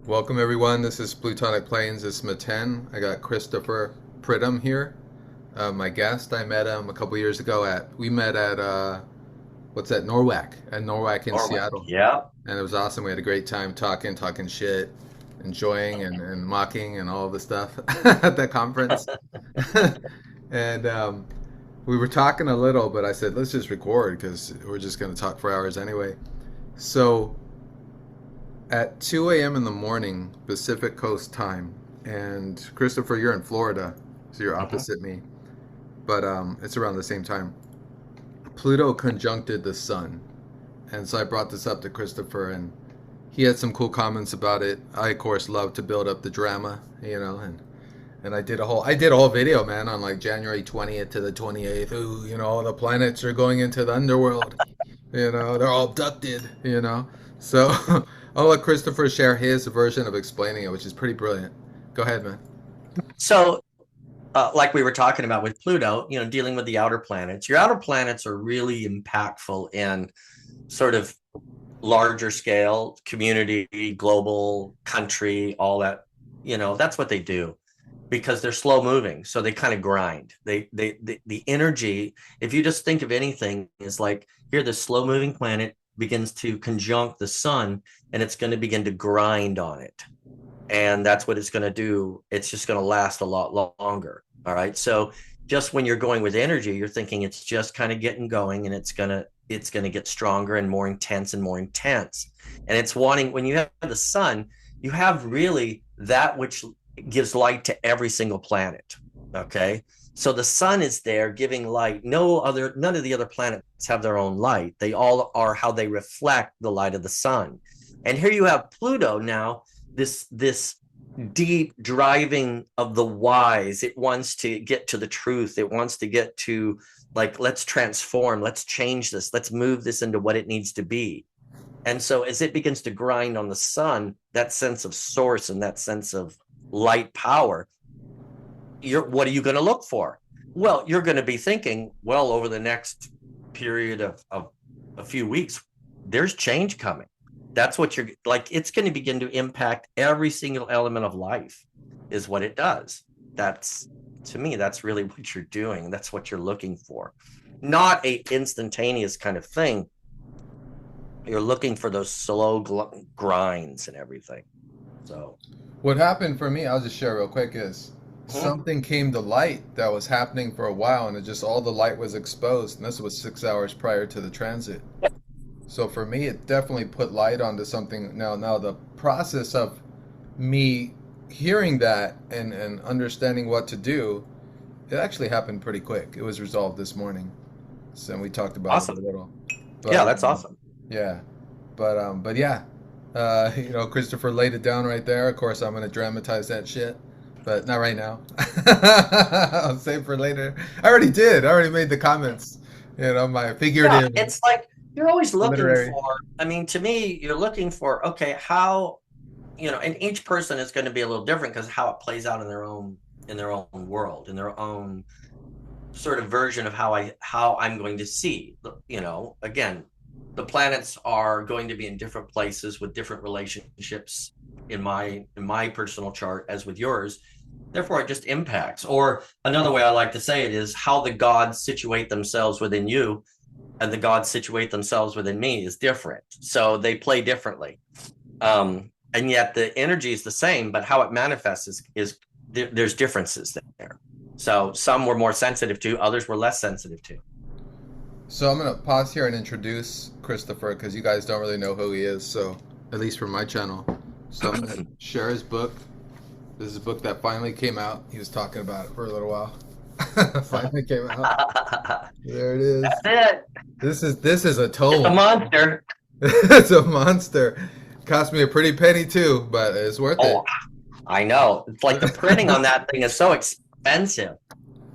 Welcome everyone. This is Plutonic Plains. This is Meten. I got Christopher Pridham here, my guest. I met him a couple years ago we met at what's that, Norwalk in Norway. Seattle, Yeah. and it was awesome. We had a great time talking shit, enjoying and mocking and all the stuff at that conference. And we were talking a little, but I said let's just record because we're just going to talk for hours anyway. So at 2 a.m. in the morning, Pacific Coast time. And Christopher, you're in Florida, so you're hmm opposite me, but it's around the same time. Pluto conjuncted the sun. And so I brought this up to Christopher, and he had some cool comments about it. I, of course, love to build up the drama, and I did a whole video, man, on like January 20th to the 28th. Ooh, the planets are going into the underworld. They're all abducted. So I'll let Christopher share his version of explaining it, which is pretty brilliant. Go ahead, man. So, like we were talking about with Pluto, dealing with the outer planets, your outer planets are really impactful in sort of larger scale, community, global, country, all that. That's what they do because they're slow moving. So they kind of grind. The energy, if you just think of anything, is like here, the slow moving planet begins to conjunct the sun and it's going to begin to grind on it. And that's what it's going to do. It's just going to last a lot longer. All right. So just when you're going with energy, you're thinking it's just kind of getting going and it's going to get stronger and more intense and more intense. And it's wanting, when you have the sun, you have really that which gives light to every single planet. Okay. So the sun is there giving light. None of the other planets have their own light. They all are how they reflect the light of the sun. And here you have Pluto now, this deep driving of the wise. It wants to get to the truth. It wants to get to, like, let's transform, let's change this, let's move this into what it needs to be. And so as it begins to grind on the sun, that sense of source and that sense of light power, what are you going to look for? Well, you're going to be thinking, well, over the next period of a few weeks, there's change coming. That's what you're like. It's going to begin to impact every single element of life, is what it does. That's, to me, that's really what you're doing. That's what you're looking for. Not a instantaneous kind of thing. You're looking for those slow grinds and everything. So, What happened for me, I'll just share real quick, is something came to light that was happening for a while, and it just all the light was exposed. And this was 6 hours prior to the transit. So for me, it definitely put light onto something. Now the process of me hearing that and understanding what to do, it actually happened pretty quick. It was resolved this morning, so we talked about it a awesome. little. Yeah, But that's awesome. yeah, but yeah, Christopher laid it down right there. Of course, I'm gonna dramatize that shit, but not right now. I'll save for later. I already did. I already made the comments. My Yeah, figurative, it's like you're always looking literary. for, I mean, to me, you're looking for, okay, how, and each person is going to be a little different because how it plays out in their own world, in their own sort of version of how I'm going to see. Again, the planets are going to be in different places with different relationships in my personal chart as with yours. Therefore, it just impacts. Or another way I like to say it is how the gods situate themselves within you and the gods situate themselves within me is different. So they play differently. And yet the energy is the same, but how it manifests is there's differences there. So some were more sensitive to, others were less sensitive to. So I'm gonna pause here and introduce Christopher because you guys don't really know who he is. So at least for my channel, so I'm gonna share his book. This is a book that finally came out. He was talking about it for a little while. Finally came out. There it is. That's it. This is a It's a tome. monster. It's a monster. Cost me a pretty penny too, but it's worth it. Oh, I know. It's like the printing on that thing is so expensive.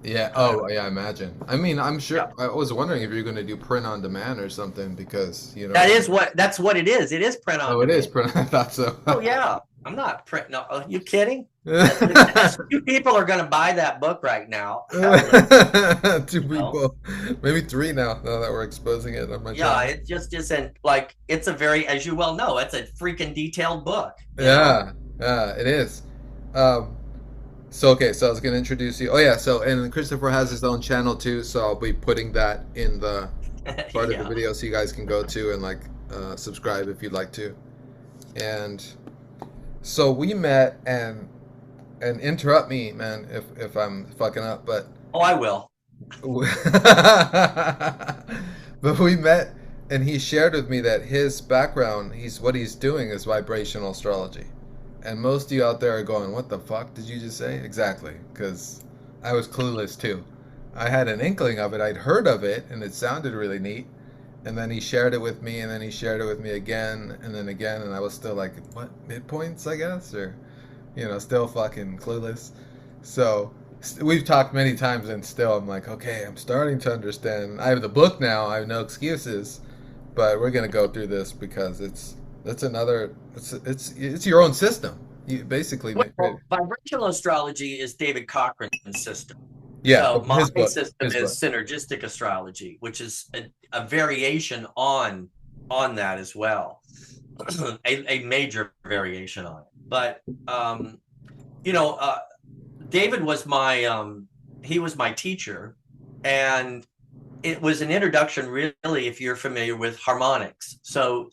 Yeah. Uh, Oh, yeah. I imagine. I mean, I'm yeah. sure. I was wondering if you're going to do print on demand or something because That's what it is. It is print on Oh, it is demand. print. I thought so. Oh yeah. I'm not print. No, are you kidding? Two people are going to buy that book right now. Two You know? people, maybe three now that we're exposing it on my Yeah, channel. it just isn't like it's a very, as you well know, it's a freaking detailed book. Yeah. It is. Um, so okay, so I was gonna introduce you. Oh yeah, so and Christopher has his own channel too, so I'll be putting that in the part of the Yeah. video so you guys can go to and like subscribe if you'd like to. And so we met and interrupt me, man, if I'm fucking up, but Oh, I will. but we met and he shared with me that his background, he's what he's doing is vibrational astrology. And most of you out there are going, "What the fuck did you just say?" Exactly, because I was clueless too. I had an inkling of it. I'd heard of it and it sounded really neat. And then he shared it with me and then he shared it with me again and then again and I was still like, "What? Midpoints, I guess?" Or still fucking clueless. So we've talked many times, and still I'm like, okay, I'm starting to understand. I have the book now. I have no excuses, but we're gonna go through this because it's your own system. You basically Well, vibrational astrology is David Cochran's system. yeah, So my his book, system his book. is synergistic astrology, which is a variation on that as well, a major variation on it. But you know, David was my he was my teacher, and it was an introduction, really, if you're familiar with harmonics. So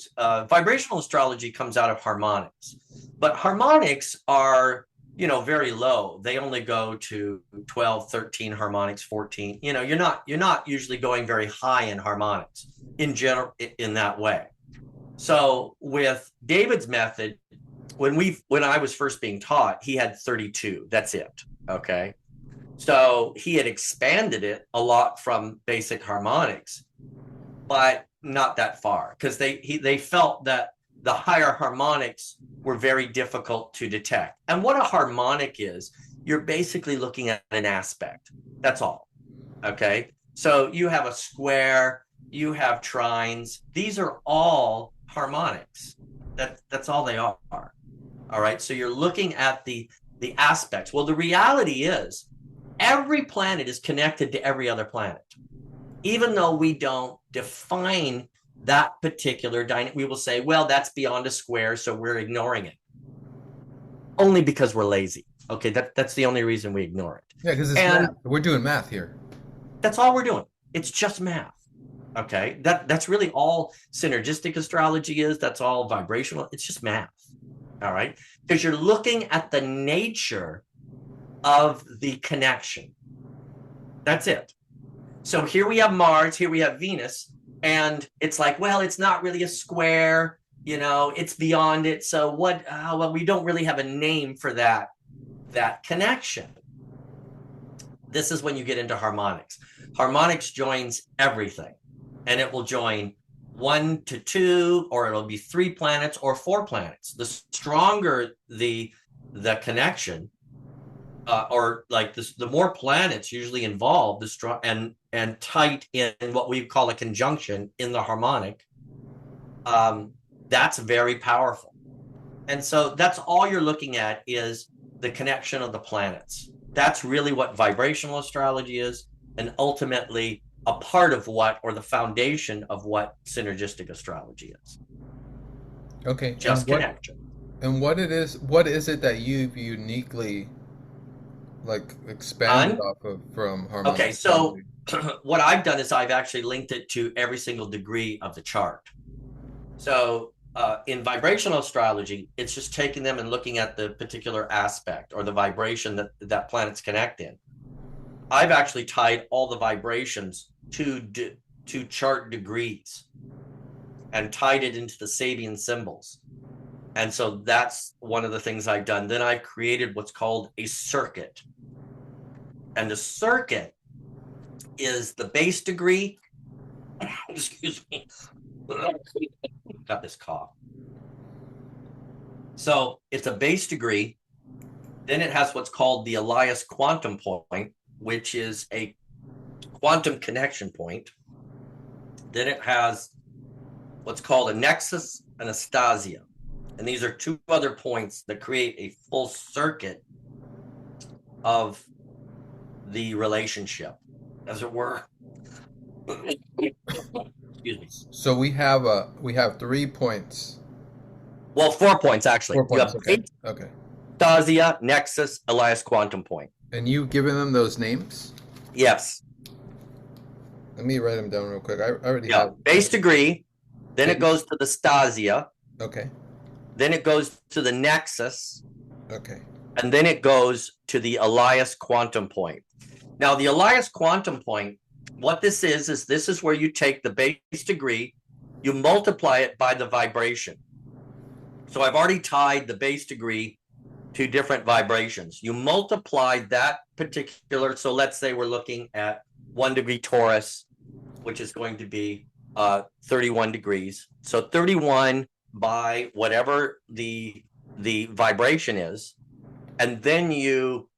vibrational astrology comes out of harmonics, but harmonics are, very low. They only go to 12, 13 harmonics, 14. You're not usually going very high in harmonics in general in that way. So with David's method, when I was first being taught, he had 32. That's it. Okay. So he had expanded it a lot from basic harmonics, but not that far, because they felt that the higher harmonics were very difficult to detect. And what a harmonic is, you're basically looking at an aspect. That's all. Okay. So you have a square, you have trines. These are all harmonics. That's all they are. All right. So you're looking at the aspects. Well, the reality is every planet is connected to every other planet. Even though we don't define that particular dynamic, we will say, well, that's beyond a square, so we're ignoring it. Only because we're lazy. Okay, that's the only reason we ignore it. Yeah, because it's And math. We're doing math here. that's all we're doing. It's just math. Okay, that's really all synergistic astrology is. That's all vibrational. It's just math. All right, because you're looking at the nature of the connection. That's it. So here we have Mars, here we have Venus, and it's like, well, it's not really a square, it's beyond it. So what? Well, we don't really have a name for that connection. This is when you get into harmonics. Harmonics joins everything, and it will join 1 to 2, or it'll be 3 planets or 4 planets. The stronger the connection, or like this, the more planets usually involved, the strong and tight in what we call a conjunction in the harmonic. That's very powerful, and so that's all you're looking at is the connection of the planets. That's really what vibrational astrology is, and ultimately a part of or the foundation of what synergistic astrology is. Okay, Just connection. And what is it that you've uniquely like expanded off of from harmonic? Okay, so what I've done is I've actually linked it to every single degree of the chart. So in vibrational astrology, it's just taking them and looking at the particular aspect or the vibration that planets connect in. I've actually tied all the vibrations to chart degrees and tied it into the Sabian symbols. And so that's one of the things I've done. Then I've created what's called a circuit. And the circuit is the base degree. Excuse me. Got this cough. So it's a base degree. Then it has what's called the Elias quantum point, which is a quantum connection point. Then it has what's called a nexus and a stasia. And these are 2 other points that create a full circuit of the relationship, as it were. Excuse me. So we have 3 points Well, 4 points actually. 4 points. You have Okay. base, Okay. stasia, nexus, Elias quantum point. And you given them those names? Yes. Let me write them down real quick. I already Yeah. have. Base degree. Then it Base. goes to the stasia. Okay. Then it goes to the nexus. Okay. And then it goes to the Elias quantum point. Now, the Elias quantum point, what this is this is where you take the base degree, you multiply it by the vibration. So I've already tied the base degree to different vibrations. You multiply that particular, so let's say we're looking at 1 degree Taurus, which is going to be 31 degrees. So 31 by whatever the vibration is, and then you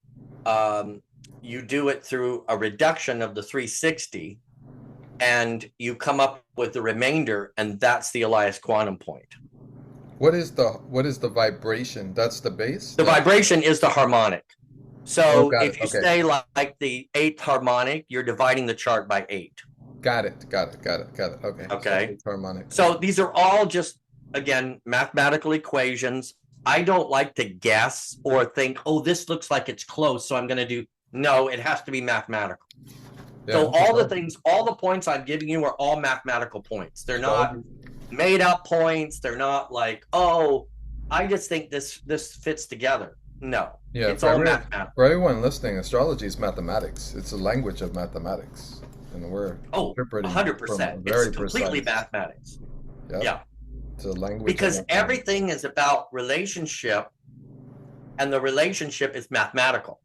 do it through a reduction of the 360, and you come up with the remainder, and that's the Elias quantum point. What is the vibration? That's the base? The vibration is the harmonic. So if you say like the 8th harmonic, you're dividing the chart by 8. Got it. Okay. Okay. So harmonic. So these are all just, again, mathematical equations. I don't like to guess or think, oh, this looks like it's close, so I'm going to do. No, it has to be mathematical. Yeah, so all the things, all the points I'm giving you are all mathematical points. They're not made up points. They're not like, oh, I just think this fits together. No, yeah, it's all mathematical. For everyone listening, astrology is mathematics. It's a language of mathematics, and we're 100%. It's completely mathematics. Yep. Yeah, it's a language because everything is about relationship, and the relationship is mathematical.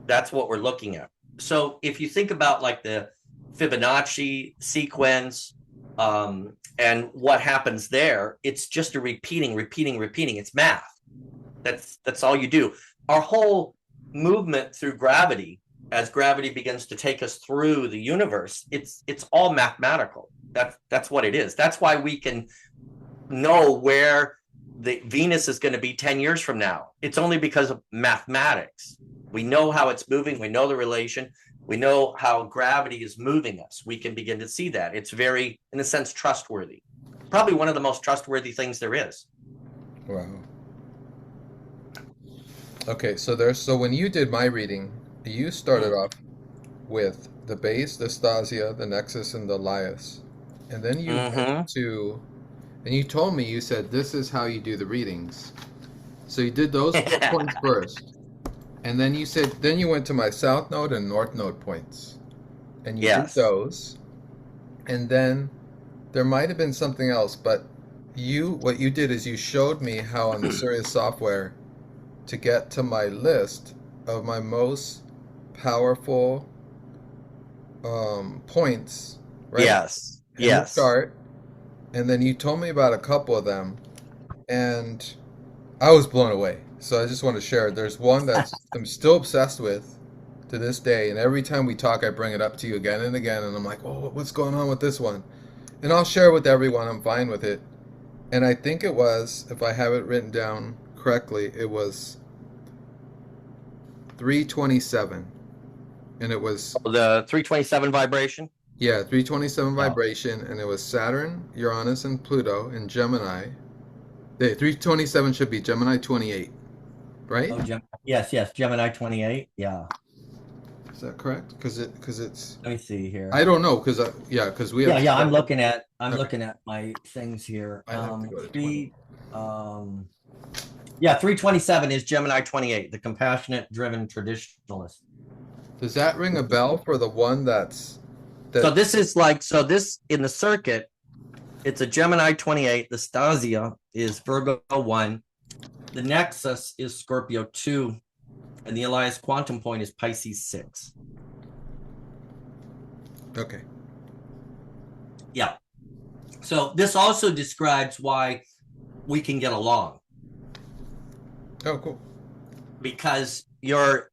That's what we're looking at. So if you think about like the Fibonacci sequence, and what happens there, it's just a repeating. It's math. That's all you do. Our whole movement through gravity, as gravity begins to take us through the universe, it's all mathematical. That's what it is. That's why we can know where the Venus is going to be 10 years from now. It's only because of mathematics. We know how it's moving. We know the relation. We know how gravity is moving us. We can begin to see that. It's very, in a sense, trustworthy. Probably one of the most trustworthy things there is. Wow. Okay, so when you did my reading, you started off with the base, the stasia, the nexus, and the Elias. And then you went to, and you told me, you said, this is how you do the readings. So you did those 4 points first. And then you said, then you went to my south node and north node points. And you did those. And then there might have been something else, but what you did is you showed me how on the Sirius software to get to my list of my most powerful points, right? Yes. In the chart. And then you told me about a couple of them, and I was blown away. So I just want to share. There's one that I'm still obsessed with to this day, and every time we talk, I bring it up to you again and again, and I'm like, oh, what's going on with this one? And I'll share with everyone. I'm fine with it. And I think it was, if I have it written down correctly, it was 327, and it was the 327 vibration. Yeah, 327 vibration, and it was Saturn, Uranus, and Pluto in Gemini. 327 should be Gemini 28, right? Oh, yes, Gemini 28. Yeah. Is that correct? Because it's. Let me see here. I don't know because we have. Yeah. I'm looking at my things here. I have to go to 327 is Gemini 28, the compassionate, driven traditionalist. Does that ring a bell for the one that's? So this is this in the circuit, it's a Gemini 28. The stasia is Virgo 1. The nexus is Scorpio 2. And the Elias quantum point is Pisces 6. Okay. Yeah. So this also describes why we can get along. Oh, cool. Because your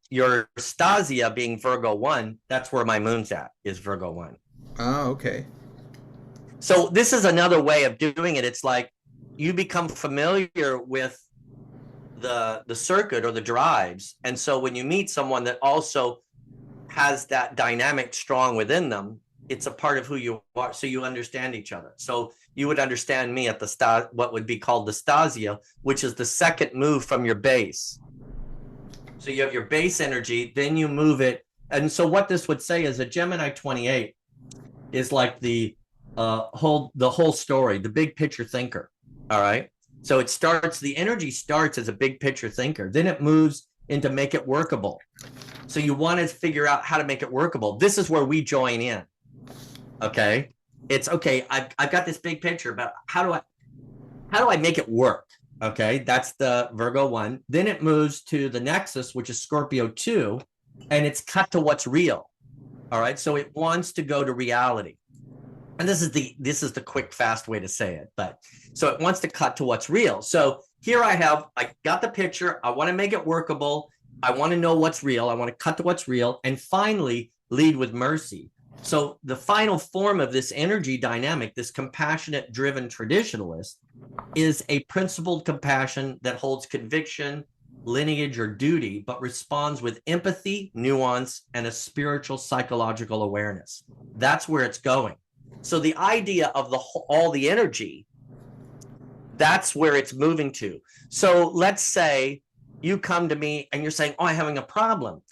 stasia being Virgo 1, that's where my moon's at, is Virgo 1. Oh, okay. So this is another way of doing it. It's like you become familiar with the circuit or the drives. And so when you meet someone that also has that dynamic strong within them, it's a part of who you are, so you understand each other. So you would understand me at the what would be called the stasia, which is the second move from your base. So you have your base energy, then you move it. And so what this would say is a Gemini 28 is like the whole story, the big picture thinker. All right. So it starts, the energy starts as a big picture thinker. Then it moves into make it workable. So you want to figure out how to make it workable. This is where we join in. Okay. It's okay. I've got this big picture, but how do I make it work? Okay. That's the Virgo 1. Then it moves to the Nexus, which is Scorpio 2, and it's cut to what's real. All right. So it wants to go to reality. And this is the quick, fast way to say it. But so it wants to cut to what's real. So here I got the picture. I want to make it workable. I want to know what's real. I want to cut to what's real. And finally, lead with mercy. So the final form of this energy dynamic, this compassionate driven traditionalist, is a principled compassion that holds conviction, lineage, or duty, but responds with empathy, nuance, and a spiritual psychological awareness. That's where it's going. So the idea of all the energy, that's where it's moving to. So let's say you come to me and you're saying, oh, I'm having a problem.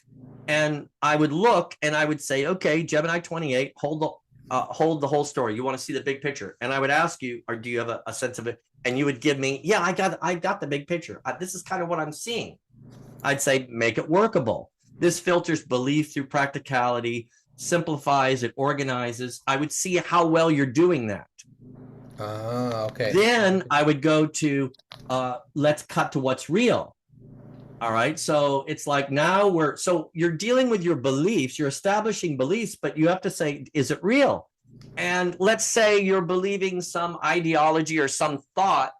And I would look and I would say, okay, Gemini 28, hold the whole story. You want to see the big picture. And I would ask you, or do you have a sense of it? And you would give me, yeah, I got the big picture. This is kind of what I'm seeing. I'd say, make it workable. This filters belief through practicality, simplifies, it organizes. I would see how well you're doing that. Okay. Then I would go to, let's cut to what's real. All right. So it's like now so you're dealing with your beliefs, you're establishing beliefs, but you have to say, is it real? And let's say you're believing some ideology or some thought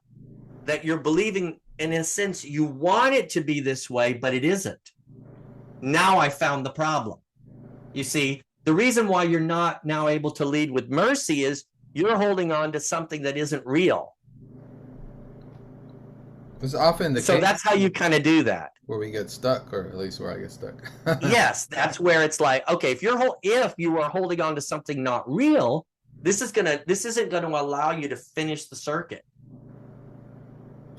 that you're believing, and in a sense, you want it to be this way, but it isn't. Now I found the problem. You see, the reason why you're not now able to lead with mercy is you're holding on to something that isn't real. It's often the so case. That's how you kind of do that. Where we get stuck, or at least where I get stuck. Yes, that's where it's like, okay, if you are holding on to something not real, this isn't gonna allow you to finish the circuit.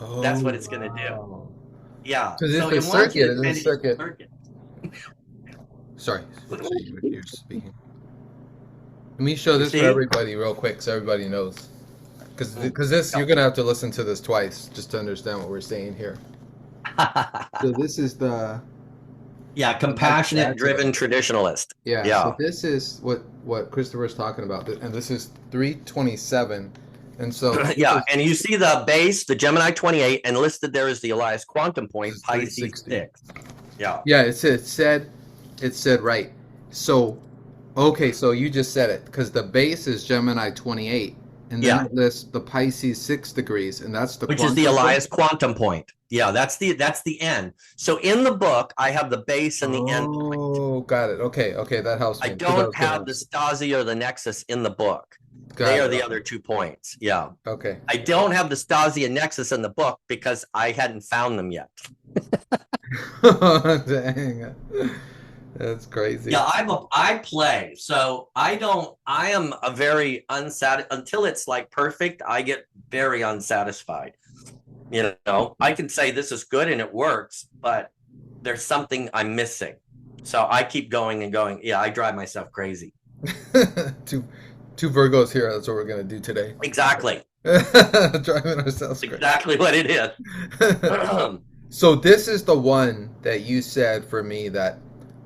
Oh, that's what it's gonna do. Yeah. So it wants circuit, you to finish the circuit. Sorry, you're speaking. Let me show this for everybody real quick, so everybody knows. Because this, you're gonna have to listen to this twice just to understand what we're saying here. So this is the compassionate driven traditionalist. Yeah. So this is what Christopher's talking about, and this is 327, and so and you see the base, the Gemini 28, and listed there is the Elias quantum point, Pisces 6. Yeah. It said right. So okay, so you just said it, because the base is Gemini 28. And then it lists the Pisces 6 degrees, and that's which is the Elias quantum point. Yeah, that's the end. So in the book, I have the base and the end point. Oh, got it. Okay, that helps me. I don't have the Stasi or the Nexus in the book. They are the other 2 points. Yeah. Okay. I don't have the Stasi and Nexus in the book because I hadn't found them yet. Dang. That's crazy. Yeah, I play. So I am a very unsatisfied until it's like perfect. I get very unsatisfied. You know, I can say this is good and it works, but there's something I'm missing. So I keep going and going. Yeah, I drive myself crazy. Two Virgos here. That's what we're going to do today. Exactly. Driving ourselves crazy. Exactly what it is. So this is the one that you said for me that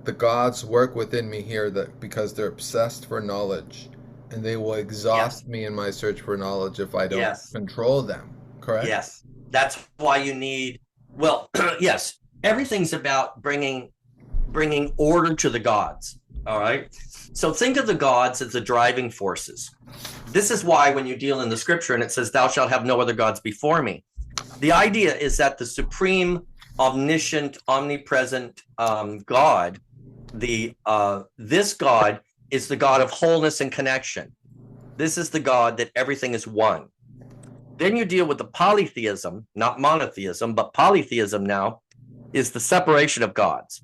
the gods work within me here because they're obsessed for knowledge, and they will exhaust me in my search for knowledge if I don't control them. Correct? Yes. That's why you need, yes, everything's about bringing order to the gods. All right. So think of the gods as the driving forces. This is why when you deal in the scripture and it says, thou shalt have no other gods before me. The idea is that the supreme, omniscient, omnipresent God, this God is the God of wholeness and connection. This is the God that everything is one. Then you deal with the polytheism, not monotheism, but polytheism now is the separation of gods.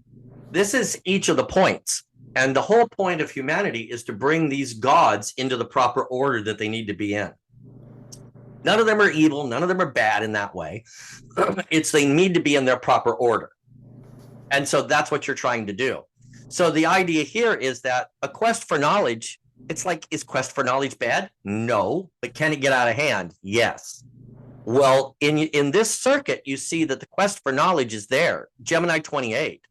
This is each of the points. And the whole point of humanity is to bring these gods into the proper order that they need to be in. None of them are evil. None of them are bad in that way. It's they need to be in their proper order. And so that's what you're trying to do. So the idea here is that a quest for knowledge, it's like, is quest for knowledge bad? No. But can it get out of hand? Yes. Well, in this circuit, you see that the quest for knowledge is there. Gemini 28.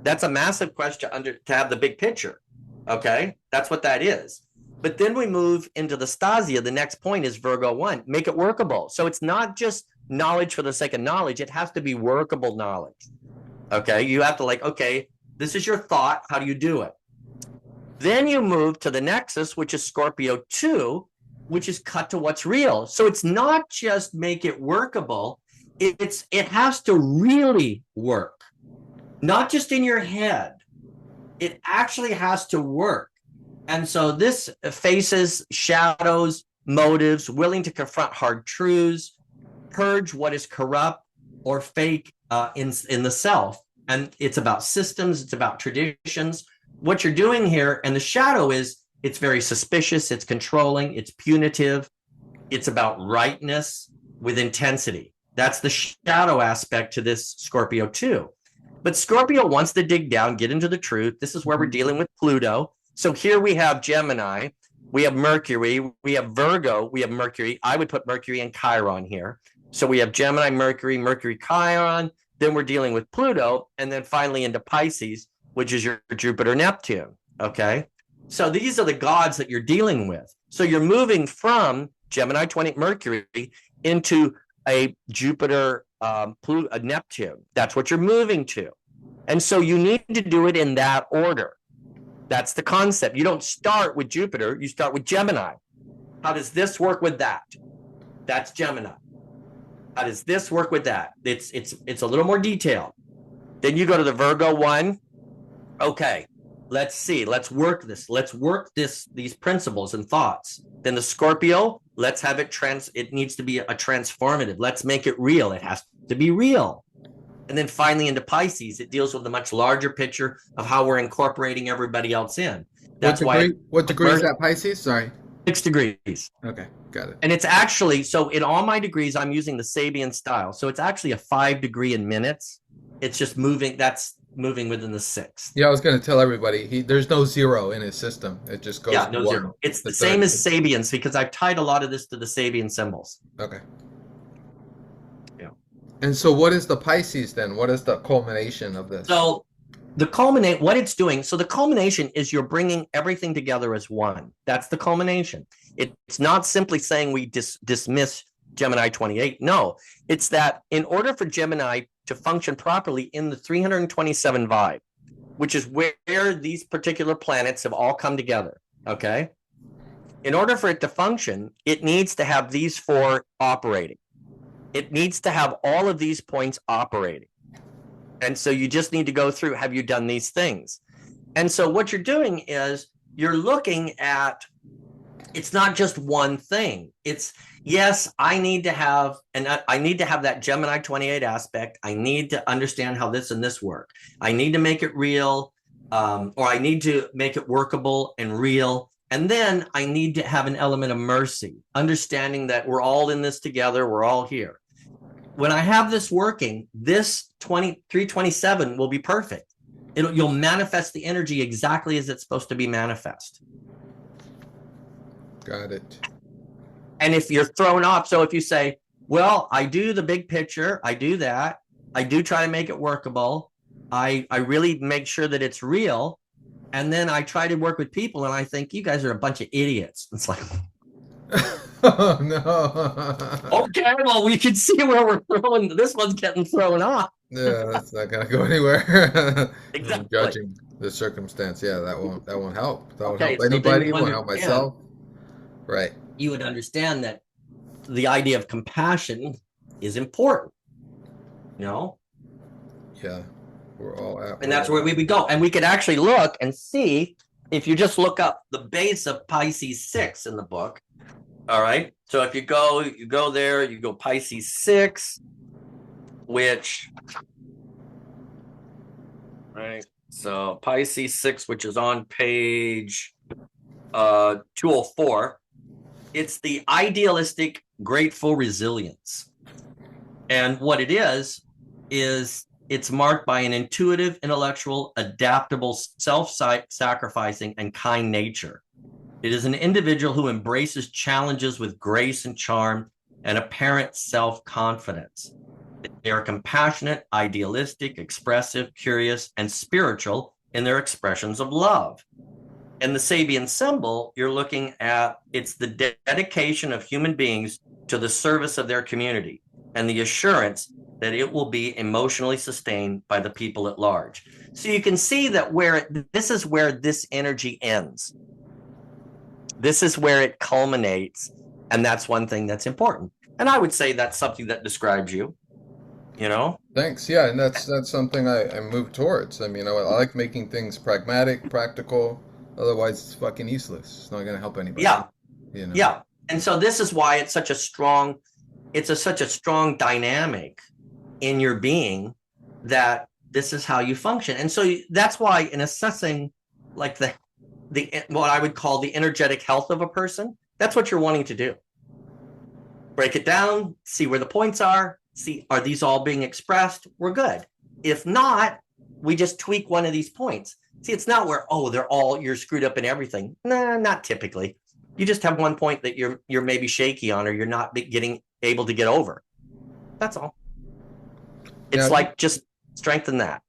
That's a massive quest to have the big picture. Okay? That's what that is. But then we move into the Stasia. The next point is Virgo 1. Make it workable. So it's not just knowledge for the sake of knowledge. It has to be workable knowledge. Okay? You have to okay, this is your thought. How do you do it? Then you move to the Nexus, which is Scorpio 2, which is cut to what's real. So it's not just make it workable. It has to really work. Not just in your head. It actually has to work. And so this faces shadows, motives, willing to confront hard truths, purge what is corrupt or fake in the self. And it's about systems, it's about traditions. What you're doing here, and the shadow is, it's very suspicious, it's controlling, it's punitive, it's about rightness with intensity. That's the shadow aspect to this Scorpio 2. But Scorpio wants to dig down, get into the truth. This is where we're dealing with Pluto. So here we have Gemini, we have Mercury, we have Virgo, we have Mercury. I would put Mercury and Chiron here. So we have Gemini, Mercury, Mercury, Chiron. Then we're dealing with Pluto, and then finally into Pisces, which is your Jupiter, Neptune. Okay. So these are the gods that you're dealing with. So you're moving from Gemini 20 Mercury into a Jupiter, Pluto, a Neptune. That's what you're moving to. And so you need to do it in that order. That's the concept. You don't start with Jupiter, you start with Gemini. How does this work with that? That's Gemini. How does this work with that? It's a little more detailed. Then you go to the Virgo 1. Okay, let's see. Let's work this. Let's work these principles and thoughts. Then the Scorpio, let's have it needs to be a transformative. Let's make it real. It has to be real. And then finally into Pisces, it deals with a much larger picture of how we're incorporating everybody else in. That's what degree is that, Pisces? Sorry. 6 degrees. Okay, got it. And it's actually, so in all my degrees, I'm using the Sabian style. So it's actually a 5 degree in minutes. It's just moving, that's moving within the 6th. Yeah, I was going to tell everybody, there's no zero in his system. It just goes no zero. It's the same as Sabians because I've tied a lot of this to the Sabian symbols. Okay. Yeah. And so what is the Pisces then? What is the culmination of this? So what it's doing, so the culmination is you're bringing everything together as one. That's the culmination. It's not simply saying we dismiss Gemini 28. No, it's that in order for Gemini to function properly in the 327 vibe, which is where these particular planets have all come together, okay? In order for it to function, it needs to have these 4 operating. It needs to have all of these points operating. And so you just need to go through, have you done these things? And so what you're doing is you're looking at, it's not just one thing. It's, yes, I need to have that Gemini 28 aspect. I need to understand how this and this work. I need to make it real, or I need to make it workable and real. And then I need to have an element of mercy, understanding that we're all in this together. We're all here. When I have this working, this 327 will be perfect. You'll manifest the energy exactly as it's supposed to be manifest. Got it. And if you're thrown off, so if you say, well, I do the big picture, I do that, I do try to make it workable, I really make sure that it's real, and then I try to work with people, and I think you guys are a bunch of idiots. It's like... Oh, no. Okay, well, we can see where we're throwing. This one's getting thrown off. Yeah, that's not gonna go anywhere. Exactly. Judging the circumstance, yeah, that won't help. That won't help so anybody. Won't help myself. Right. You would understand that the idea of compassion is important. You know. Yeah, we're all at. And that's where we would go, and we could actually look and see if you just look up the base of Pisces 6 in the book. All right. So if you go there, you go Pisces 6, which, right. So Pisces 6, which is on page 204, it's the idealistic, grateful resilience. And what it is it's marked by an intuitive, intellectual, adaptable, self-sacrificing, and kind nature. It is an individual who embraces challenges with grace and charm and apparent self-confidence. They are compassionate, idealistic, expressive, curious, and spiritual in their expressions of love. And the Sabian symbol, you're looking at, it's the dedication of human beings to the service of their community and the assurance that it will be emotionally sustained by the people at large. So you can see that this is where this energy ends. This is where it culminates. And that's one thing that's important. And I would say that's something that describes you, you know? Thanks. Yeah, and that's something I move towards. I mean, I like making things pragmatic, practical. Otherwise, it's fucking useless. It's not going to help anybody. Yeah. You know? Yeah. And so this is why it's such a strong dynamic in your being, that this is how you function. And so that's why in assessing like the what I would call the energetic health of a person, that's what you're wanting to do. Break it down, see where the points are, see, are these all being expressed? We're good. If not, we just tweak one of these points. See, it's not where, you're screwed up in everything. Nah, not typically. You just have one point that you're maybe shaky on, or you're not getting able to get over. That's all. It's just strengthen that.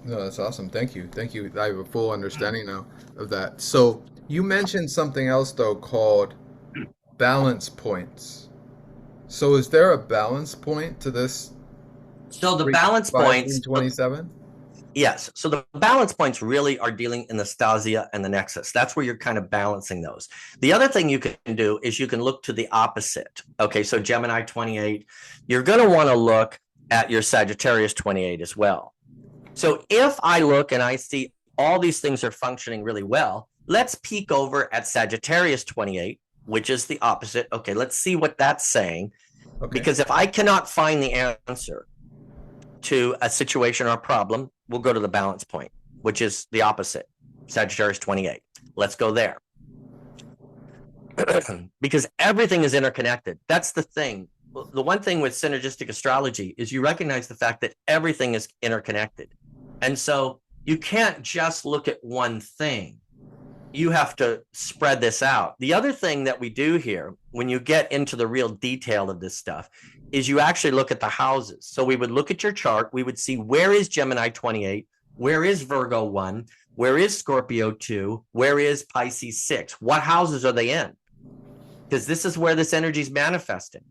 No, that's awesome. Thank you. I have a full understanding now of that. So you mentioned something else though called balance points. So is there a balance point to this? So the balance points 27? Yes. So the balance points really are dealing in the stasia and the nexus. That's where you're kind of balancing those. The other thing you can do is you can look to the opposite. Okay, so Gemini 28, you're going to want to look at your Sagittarius 28 as well. So if I look and I see all these things are functioning really well, let's peek over at Sagittarius 28, which is the opposite. Okay, let's see what that's saying. Okay. Because if I cannot find the answer to a situation or a problem, we'll go to the balance point, which is the opposite, Sagittarius 28. Let's go there. Because everything is interconnected. That's the thing. The one thing with synergistic astrology is you recognize the fact that everything is interconnected. And so you can't just look at one thing. You have to spread this out. The other thing that we do here, when you get into the real detail of this stuff, is you actually look at the houses. So we would look at your chart. We would see, where is Gemini 28? Where is Virgo 1? Where is Scorpio 2? Where is Pisces 6? What houses are they in? Because this is where this energy is manifesting.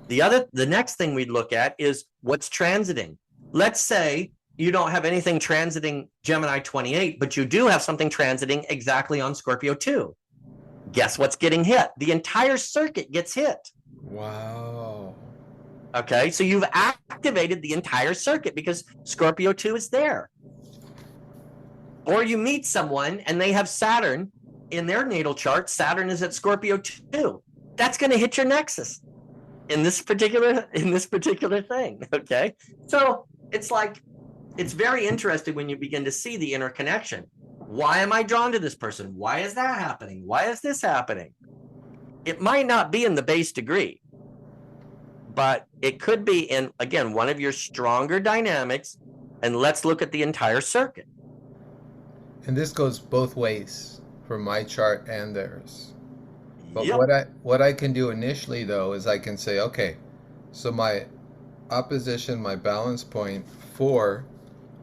The next thing we'd look at is what's transiting. Let's say you don't have anything transiting Gemini 28, but you do have something transiting exactly on Scorpio 2. Guess what's getting hit? The entire circuit gets hit. Wow. Okay, so you've activated the entire circuit because Scorpio 2 is there. Or you meet someone and they have Saturn in their natal chart. Saturn is at Scorpio 2. That's going to hit your nexus in this particular thing. Okay, so it's very interesting when you begin to see the interconnection. Why am I drawn to this person? Why is that happening? Why is this happening? It might not be in the base degree, but it could be in, again, one of your stronger dynamics. And let's look at the entire circuit. And this goes both ways for my chart and theirs. But yep. what I can do initially though is I can say, okay, so my opposition, my balance point for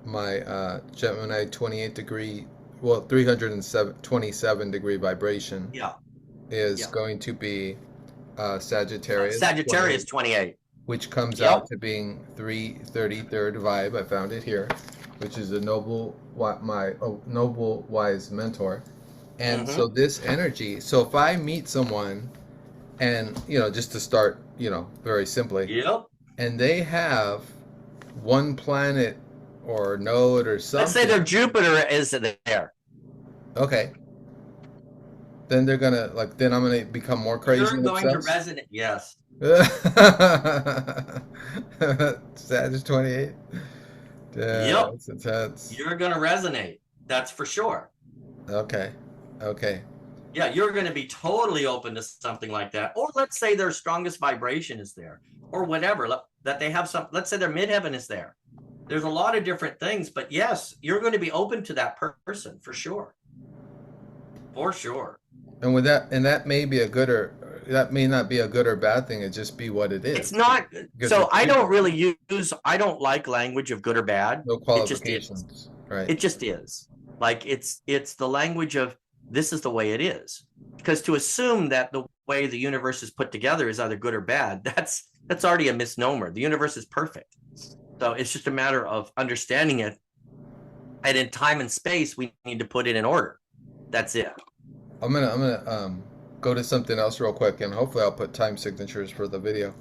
my Gemini 28 degree, 327 degree vibration is going to be Sagittarius 28, which comes out to being 333rd vibe. I found it here, which is a noble wise mentor. And so this energy, so if I meet someone and, just to start, very simply, and they have one planet or node or something. Let's say their Jupiter is there. Okay. Then they're gonna then I'm gonna become more crazy. You're going to resonate. Yes. Sag 28. Yeah, Yep, that's intense. you're going to resonate. That's for sure. Okay. Okay. Yeah, you're going to be totally open to something like that. Or let's say their strongest vibration is there, or whatever, that they have some, let's say their midheaven is there. There's a lot of different things, but yes, you're going to be open to that person for sure. For sure. And with that, and that may be a good or that may not be a good or bad thing. It just be what it is. It's not. So I don't really use, I don't like language of good or bad. No qualifications. It just is. Right. It just is. Like it's the language of this is the way it is. Because to assume that the way the universe is put together is either good or bad, that's already a misnomer. The universe is perfect. So it's just a matter of understanding it. And in time and space, we need to put it in order. That's it. I'm gonna go to something else real quick, and hopefully I'll put time signatures for the video.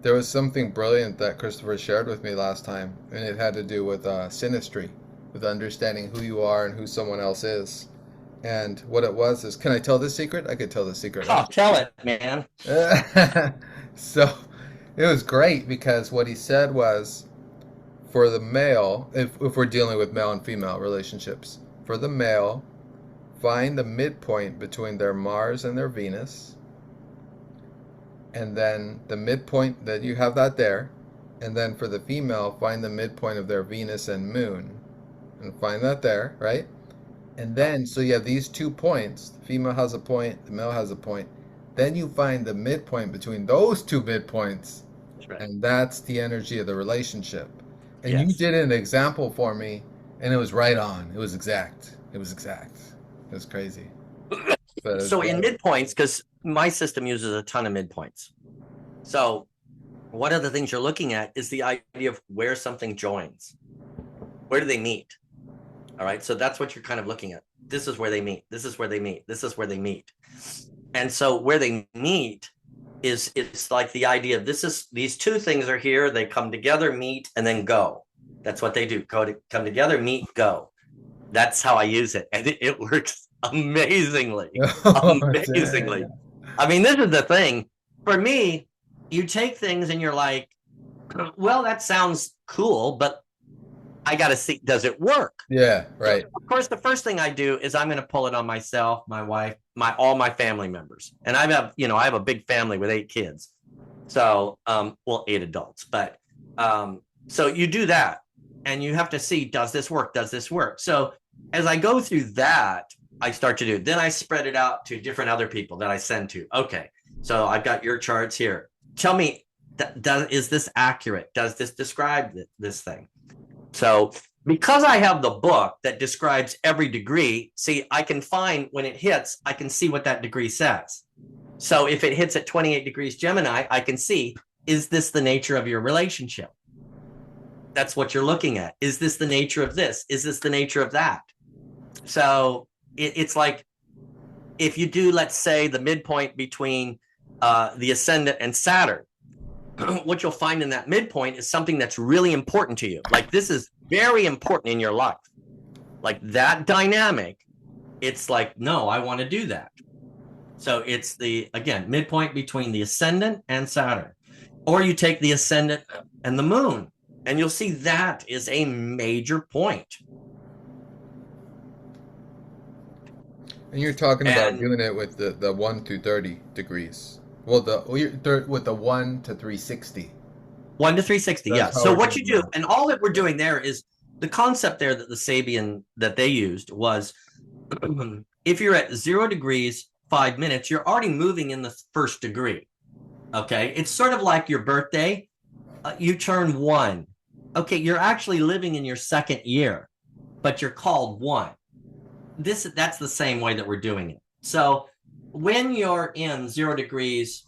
There was something brilliant that Christopher shared with me last time, and it had to do with synastry, with understanding who you are and who someone else is. And what it was is, can I tell this secret? I could tell this secret. Oh, tell it, man. So it was great because what he said was, for the male, if we're dealing with male and female relationships, for the male, find the midpoint between their Mars and their Venus, and then the midpoint, that you have that there, and then for the female, find the midpoint of their Venus and Moon, and find that there, right? And then, so you have these 2 points, the female has a point, the male has a point, then you find the midpoint between those 2 midpoints, Right. And that's the energy of the relationship. And Yes. you did an example for me, and it was right on. It was exact. It was exact. It was crazy. But So in midpoints, because my system uses a ton of midpoints. So one of the things you're looking at is the idea of where something joins. Where do they meet? All right. So that's what you're kind of looking at. This is where they meet. This is where they meet. This is where they meet. And so where they meet is, it's like the idea of these 2 things are here. They come together, meet, and then go. That's what they do. Come together, meet, go. That's how I use it. And it works amazingly. Amazingly. I mean, this is the thing. For me, you take things and you're like, well, that sounds cool, but I got to see, does it work? Yeah, right. So, of course, the first thing I do is I'm going to pull it on myself, my wife, all my family members. And I have a big family with 8 kids. So, 8 adults, but, so you do that and you have to see, does this work? Does this work? So as I go through that, I start to do, then I spread it out to different other people that I send to. Okay. So I've got your charts here. Tell me, is this accurate? Does this describe this thing? So because I have the book that describes every degree, see, I can find when it hits, I can see what that degree says. So if it hits at 28 degrees Gemini, I can see, is this the nature of your relationship? That's what you're looking at. Is this the nature of this? Is this the nature of that? So it's like, if you do, let's say, the midpoint between the ascendant and Saturn, what you'll find in that midpoint is something that's really important to you. Like, this is very important in your life. Like that dynamic, it's like, no, I want to do that. So it's again, midpoint between the ascendant and Saturn. Or you take the ascendant and the moon, and you'll see that is a major point. And you're talking about doing it with the 1 to 30 degrees. Well, with the 1 to 360. 1 to 360, yeah. So what you do, and all that we're doing there is the concept there that the Sabian that they used was, if you're at 0 degrees, 5 minutes, you're already moving in the first degree. Okay, it's sort of like your birthday. You turn 1. Okay, you're actually living in your 2nd year, but you're called 1. That's the same way that we're doing it. So when you're in 0 degrees,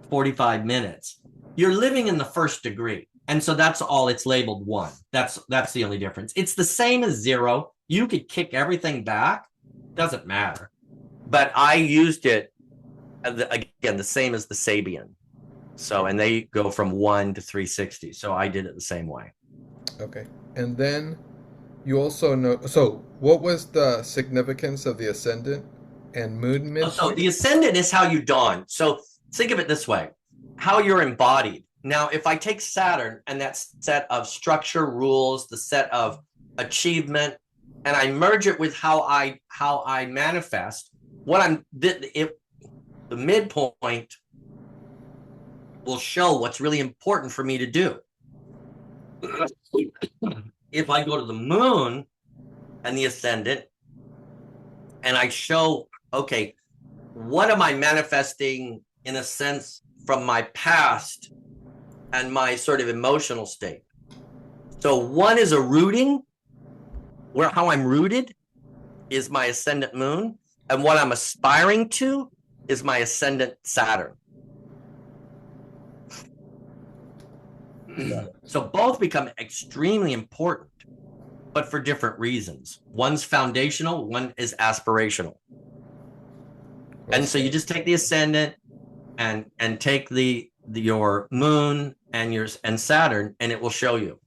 45 minutes, you're living in the first degree. And so that's all, it's labeled 1. That's the only difference. It's the same as 0. You could kick everything back. Doesn't matter. But I used it, again, the same as the Sabian. So, and they go from 1 to 360. So I did it the same way. Okay. And then you also know, so what was the significance of the ascendant and moon midpoint? So the ascendant is how you dawn. So think of it this way, how you're embodied. Now, if I take Saturn and that set of structure rules, the set of achievement, and I merge it with how I manifest, the midpoint will show what's really important for me to do. If I go to the moon and the ascendant, and I show, okay, what am I manifesting in a sense from my past and my sort of emotional state? So one is a rooting, where how I'm rooted is my ascendant moon, and what I'm aspiring to is my ascendant Saturn. So both become extremely important, but for different reasons. One's foundational, one is aspirational. And so you just take the ascendant and take your moon and Saturn, and it will show you.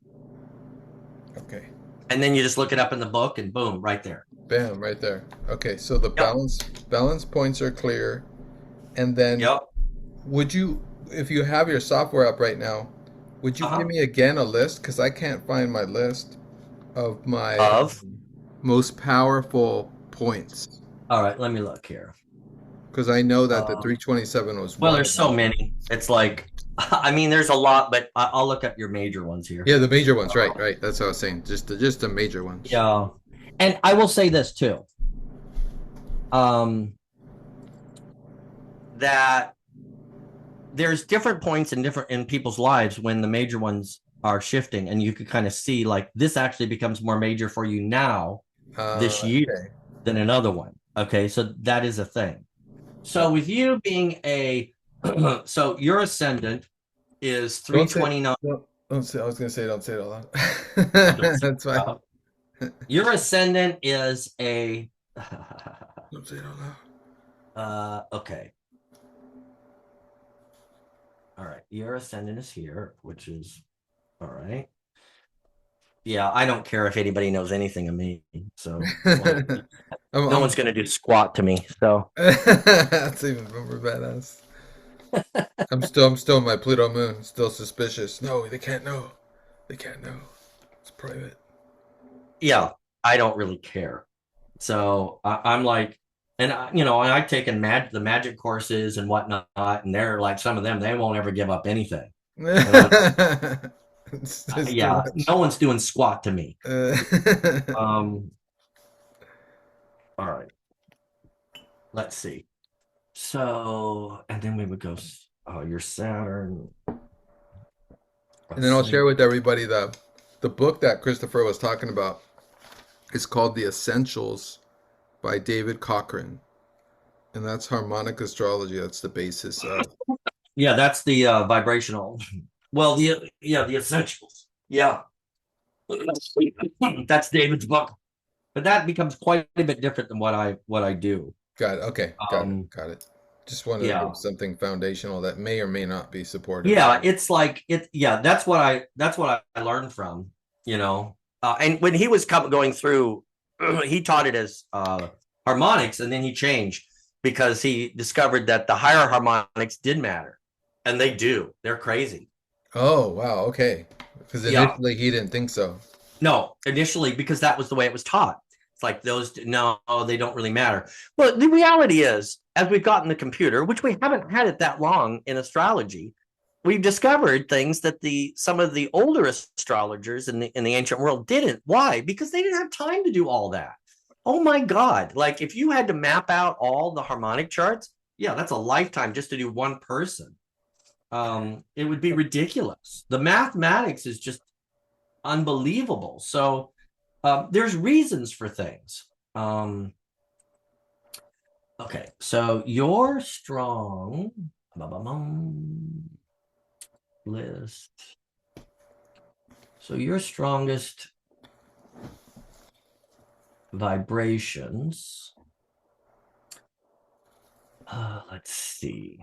Okay. And then you just look it up in the book, and boom, right there. Bam, right there. Okay, so the balance points are clear, and then would you, if you have your software up right now, would you give me again a list, because I can't find my list of my most powerful points. All right, let me look here. Because I know that the 327 was well, there's so many. It's like, I mean, there's a lot, but I'll look up your major ones here. Yeah, the major ones, right. That's what I was saying. Just the major ones. Yeah. And I will say this too. That there's different points in people's lives when the major ones are shifting, and you could kind of see like this actually becomes more major for you now this year than another one. Okay, so that is a thing. So with you being so your ascendant is 329. Don't say. I was gonna say don't say it all out. That's fine. Your ascendant is a. Don't say it all out. Okay. All right. Your ascendant is here, which is all right. Yeah, I don't care if anybody knows anything of me. So no one's gonna do squat to me. So that's even more badass. I'm still in my Pluto moon. Still suspicious. No, they can't know. They can't know. It's private. Yeah, I don't really care. So I'm like, and I've taken the magic courses and whatnot, and they're like, some of them, they won't ever give up anything. Yeah, no one's doing squat to me. All right. Let's see. So, and then we would go, your Saturn. And then I'll share with everybody the book that Christopher was talking about. It's called The Essentials by David Cochran. And that's Harmonic Astrology. That's the basis of. Yeah, that's the vibrational. Well, the Essentials. Yeah. That's David's book. But that becomes quite a bit different than what I do. Got it. Okay. Got it. Just wanted to give something foundational that may or may not be supported. Yeah, it's like that's what I learned from, and when he was going through, he taught it as harmonics, and then he changed because he discovered that the higher harmonics did matter, and they do. They're crazy. Oh, wow. Okay. Because initially he didn't think so. No, initially, because that was the way it was taught. It's like they don't really matter. Well, the reality is, as we've gotten the computer, which we haven't had it that long in astrology, we've discovered things that some of the older astrologers in the ancient world didn't. Why? Because they didn't have time to do all that. Oh my God. Like if you had to map out all the harmonic charts, that's a lifetime just to do one person. It would be ridiculous. The mathematics is just unbelievable. So there's reasons for things. Okay, so you're strong list. So your strongest vibrations. Let's see.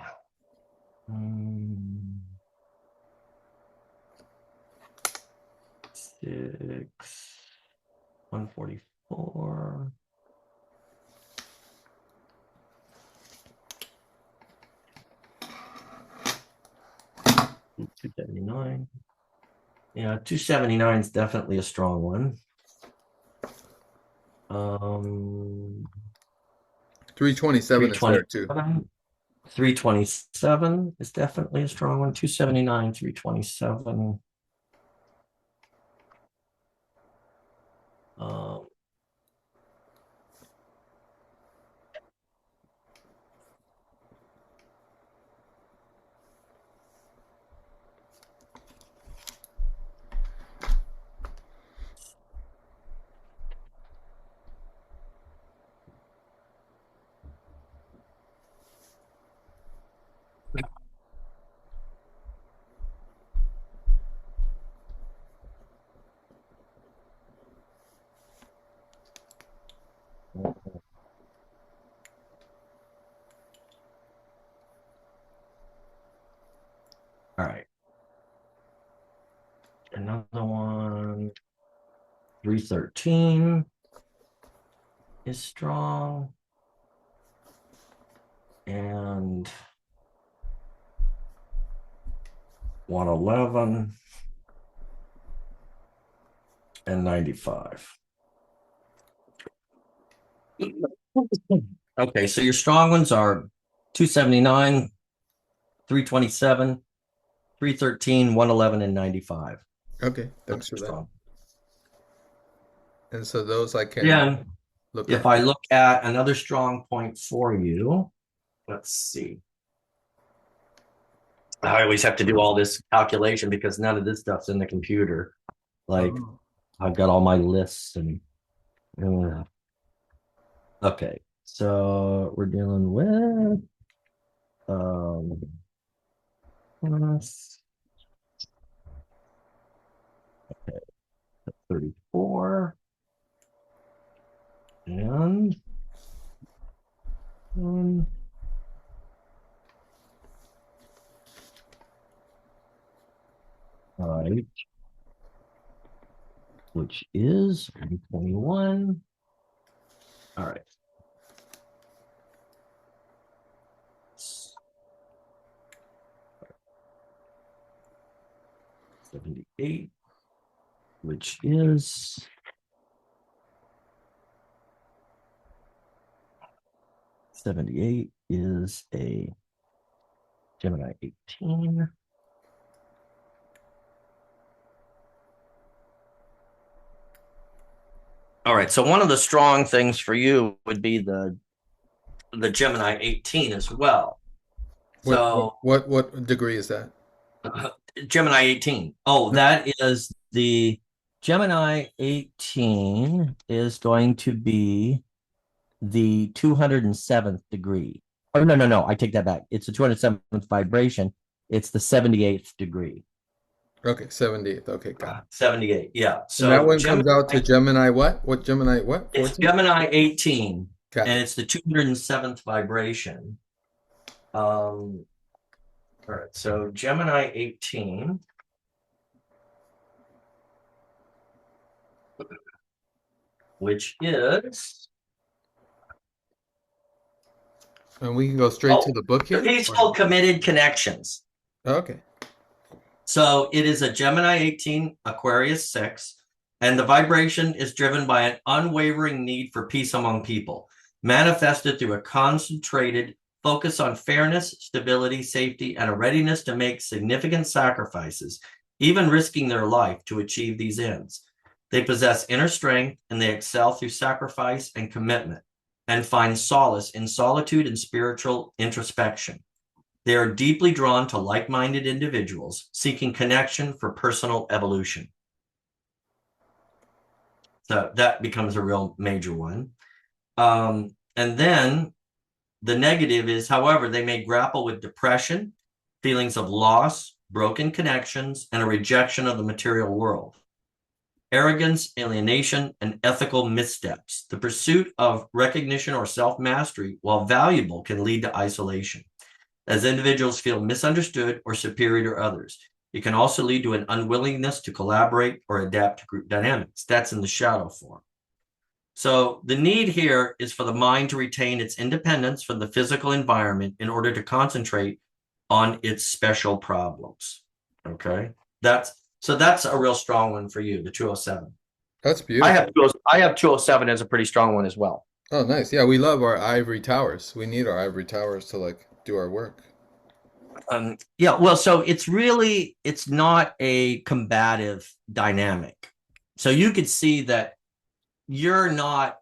6, 144. 279. Yeah, 279 is definitely a strong one. 327 is there too. 327 is definitely a strong one. 279, 327. All right. Another one. 313 is strong. And 111 and 95. Okay, so your strong ones are 279, 327, 313, 111, and 95. Okay, thanks for that. And so those I can look if up. I look at another strong point for you, let's see. I always have to do all this calculation because none of this stuff's in the computer. Like I've got all my lists and okay. So we're dealing with okay, 34 and 1. Right, which is 21. All right. 78, which is 78 is a Gemini 18. All right, so one of the strong things for you would be the Gemini 18 as well. What degree is that? Gemini 18. Oh, that is the Gemini 18 is going to be the 207th degree. Oh, no. I take that back. It's the 207th vibration. It's the 78th degree. Okay, 78th. Okay, got it. 78, yeah. So and that one comes out to Gemini what? What Gemini what? 14? It's Gemini 18, got and it. it's the 207th vibration. All right, so Gemini 18. Which is... And we can go straight to the book here? The Peaceful Committed Connections. Okay. So it is a Gemini 18, Aquarius 6, and the vibration is driven by an unwavering need for peace among people, manifested through a concentrated focus on fairness, stability, safety, and a readiness to make significant sacrifices, even risking their life to achieve these ends. They possess inner strength, and they excel through sacrifice and commitment, and find solace in solitude and spiritual introspection. They are deeply drawn to like-minded individuals seeking connection for personal evolution. So that becomes a real major one. And then the negative is, however, they may grapple with depression, feelings of loss, broken connections, and a rejection of the material world. Arrogance, alienation, and ethical missteps. The pursuit of recognition or self-mastery, while valuable, can lead to isolation, as individuals feel misunderstood or superior to others. It can also lead to an unwillingness to collaborate or adapt to group dynamics. That's in the shadow form. So the need here is for the mind to retain its independence from the physical environment in order to concentrate on its special problems. Okay. That's a real strong one for you, the 207. That's beautiful. I have 207 as a pretty strong one as well. Oh, nice. Yeah, we love our ivory towers. We need our ivory towers to like do our work. Yeah, well, so it's not a combative dynamic. So you could see that you're not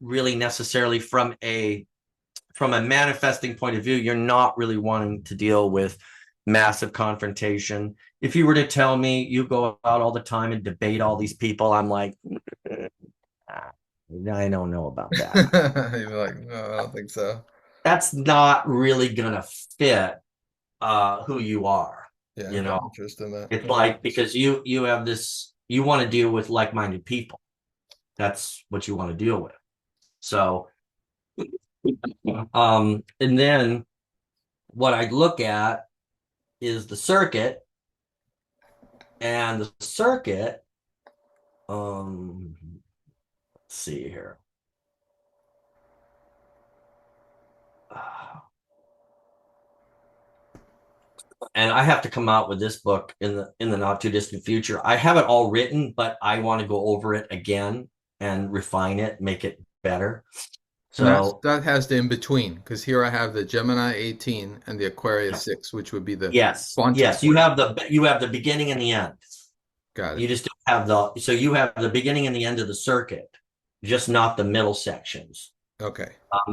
really necessarily from a manifesting point of view, you're not really wanting to deal with massive confrontation. If you were to tell me you go out all the time and debate all these people, I'm like, I don't know about that. You're like, no, I don't think so. That's not really gonna fit who you are. Yeah, You I've got know, interest in that. it's like because you have this, you want to deal with like-minded people. That's what you want to deal with. So, and then what I look at is the circuit, and the circuit. Let's see here. And I have to come out with this book in the not too distant future. I have it all written, but I want to go over it again and refine it, make it better. And So that has the in between because here I have the Gemini 18 and the Aquarius 6, which would be the quantum. yes, you have the beginning and the end. Got You it. just don't have you have the beginning and the end of the circuit, just not the middle sections. Okay.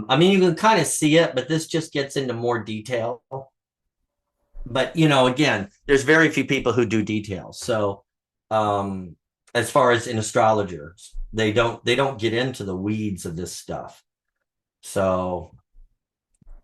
I mean, you can kind of see it, but this just gets into more detail. But again, there's very few people who do details. So, as far as in astrologers, they don't get into the weeds of this stuff. So,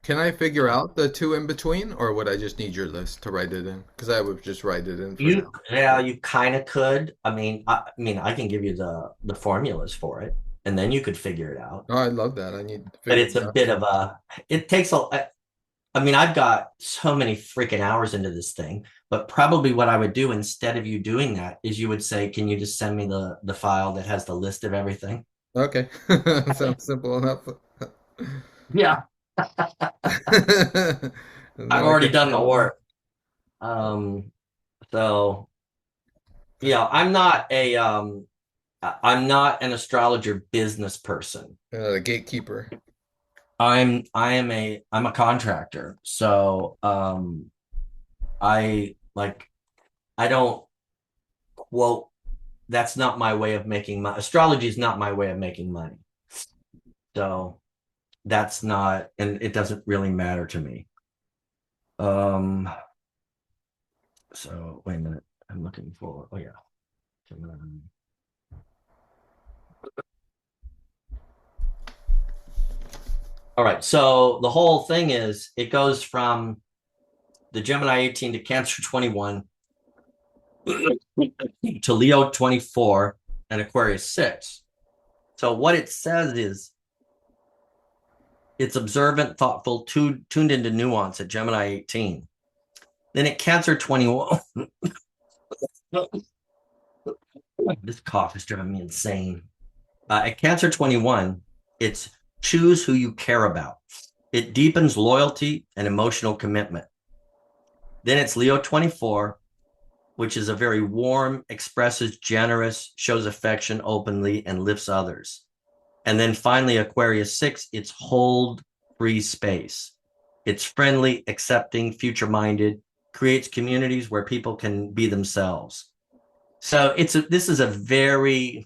Can I figure out the two in between, or would I just need your list to write it in? Because I would just write it in for now. you kind of could. I mean, I can give you the formulas for it, and then you could figure it out. Oh, I love that. I need to But figure it's it a out. bit of it takes I mean, I've got so many freaking hours into this thing, but probably what I would do instead of you doing that is you would say, can you just send me the file that has the list of everything? Okay. Sounds simple enough. Yeah. And then I've I already can done the work. So yeah, I'm not an astrologer business person. the gatekeeper. I'm a contractor. So I I don't quote, that's not my way of making money. Astrology is not my way of making money. So that's not, and it doesn't really matter to me. So wait a minute. I'm looking for, oh yeah. All right. So the whole thing is it goes from the Gemini 18 to Cancer 21 to Leo 24 and Aquarius 6. So what it says is it's observant, thoughtful, tuned into nuance at Gemini 18. Then at Cancer 21, this cough is driving me insane. At Cancer 21, it's choose who you care about. It deepens loyalty and emotional commitment. Then it's Leo 24, which is a very warm, expresses, generous, shows affection openly, and lifts others. And then finally, Aquarius 6, it's hold free space. It's friendly, accepting, future-minded, creates communities where people can be themselves. So this is a very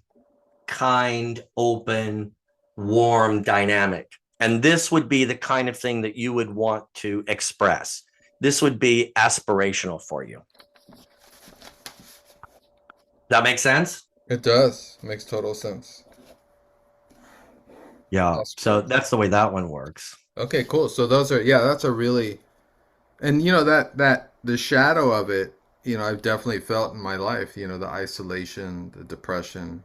kind, open, warm dynamic. And this would be the kind of thing that you would want to express. This would be aspirational for you. That makes sense? It does. Makes total sense. Yeah. Awesome. So that's the way that one works. Okay, cool. So those are, yeah, that's a really, and that the shadow of it, I've definitely felt in my life, the isolation, the depression,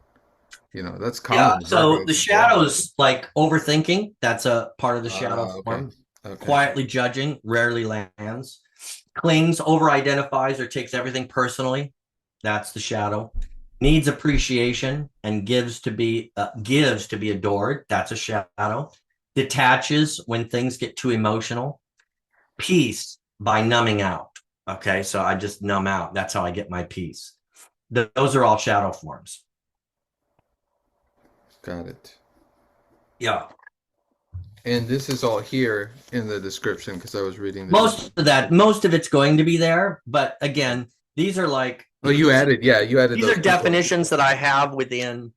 that's common. Yeah. So the shadows, like overthinking, that's a part of the shadow form. Okay. Quietly judging, rarely lands. Clings, over identifies, or takes everything personally. That's the shadow. Needs appreciation and gives to be adored. That's a shadow. Detaches when things get too emotional. Peace by numbing out. Okay, so I just numb out. That's how I get my peace. Those are all shadow forms. Got it. Yeah. And this is all here in the description because I was reading the Most of it's going to be there, but again, these are like you added these are definitions that I have within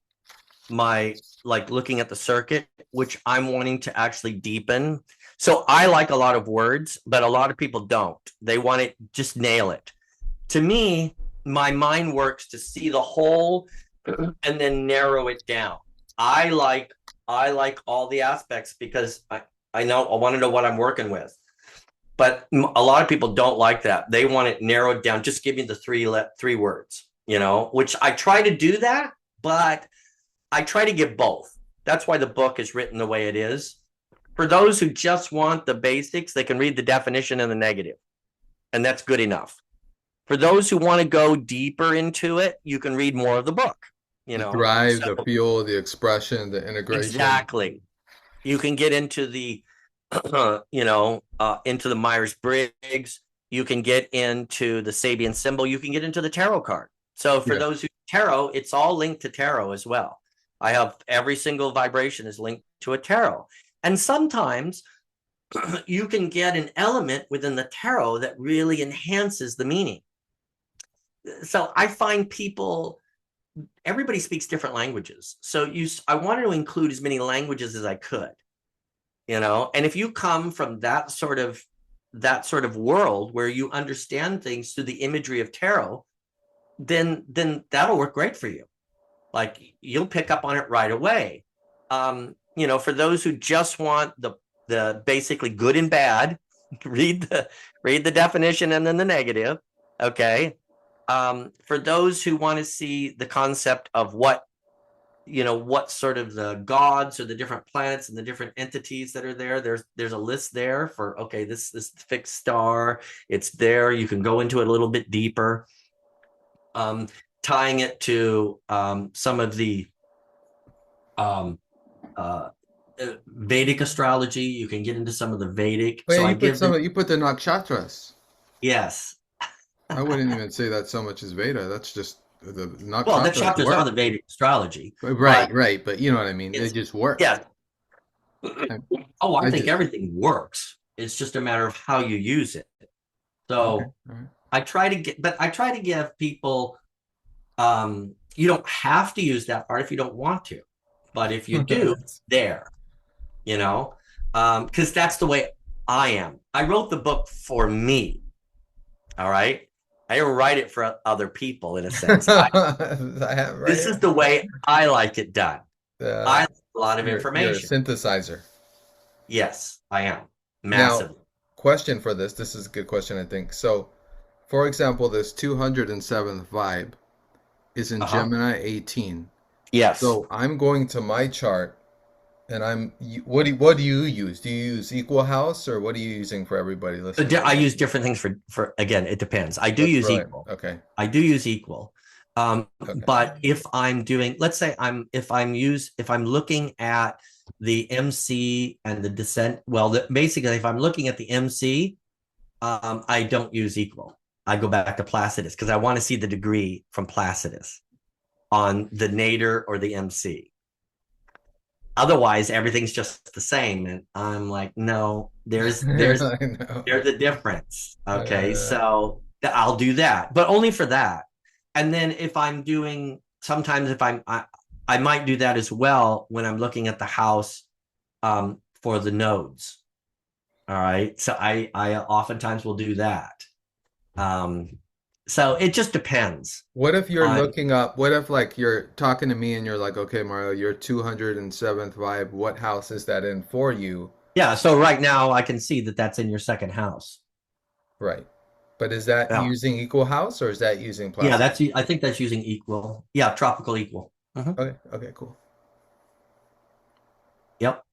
my, like, looking at the circuit, which I'm wanting to actually deepen. So I like a lot of words, but a lot of people don't. They want it, just nail it. To me, my mind works to see the whole and then narrow it down. I like all the aspects because I want to know what I'm working with. But a lot of people don't like that. They want it narrowed down. Just give me the three words, which I try to do that, but I try to give both. That's why the book is written the way it is. For those who just want the basics, they can read the definition and the negative, and that's good enough. For those who want to go deeper into it, you can read more of the book. The drive, the feel, the expression, the integration. Exactly. You can get into the, into the Meyer Briggs. You can get into the Sabian symbol. You can get into the tarot card. So for those who tarot, it's all linked to tarot as well. I have every single vibration is linked to a tarot. And sometimes you can get an element within the tarot that really enhances the meaning. So I find everybody speaks different languages. So I wanted to include as many languages as I could, and if you come from that sort of world where you understand things through the imagery of tarot, then that'll work great for you. Like, you'll pick up on it right away. For those who just want the basically good and bad, read the definition and then the negative. Okay. For those who want to see the concept of what sort of the gods or the different planets and the different entities that are there, there's a list there for, okay, this fixed star, it's there. You can go into it a little bit deeper. Tying it to some of the Vedic astrology, you can get into some of the Vedic. Wait, you put the nakshatras. Yes. I wouldn't even say that so much as Veda. That's just the nakshatras. Well, the chapters are the Vedic astrology. Right. But you know what I mean. It just works. Yeah. I think everything works. It's just a matter of how you use it. So okay. I try to give people, you don't have to use that part if you don't want to, but if you do, it's there, because that's the way I am. I wrote the book for me. All right. I didn't write it for other people, in a sense. This is the way I like it done. I like a lot of information. You're a synthesizer. Yes, I am. Massively. Now, question for this. This is a good question, I think. So, for example, this 207th vibe is in Gemini 18. Yes. So I'm going to my chart, and what do you use? Do you use equal house, or what are you using for everybody listening? I use different things for again, it depends. I do use equal. Okay. I do use equal. But if I'm doing, let's say if I'm looking at the MC and the descent, basically if I'm looking at the MC, I don't use equal. I go back to Placidus because I want to see the degree from Placidus on the nadir or the MC. Otherwise, everything's just the same, and I'm like, no, there's a difference. Okay, so I'll do that, but only for that. And then if I'm doing, sometimes if I might do that as well when I'm looking at the house for the nodes. All right, so I oftentimes will do that. So it just depends. What if you're looking up, what if like you're talking to me and you're like, okay, Mario, your 207th vibe, what house is that in for you? Yeah, so right now I can see that that's in your second house. Right. But is that using equal house or is that using plastic? Yeah, I think that's using equal. Yeah, tropical equal. Okay, cool. Yep.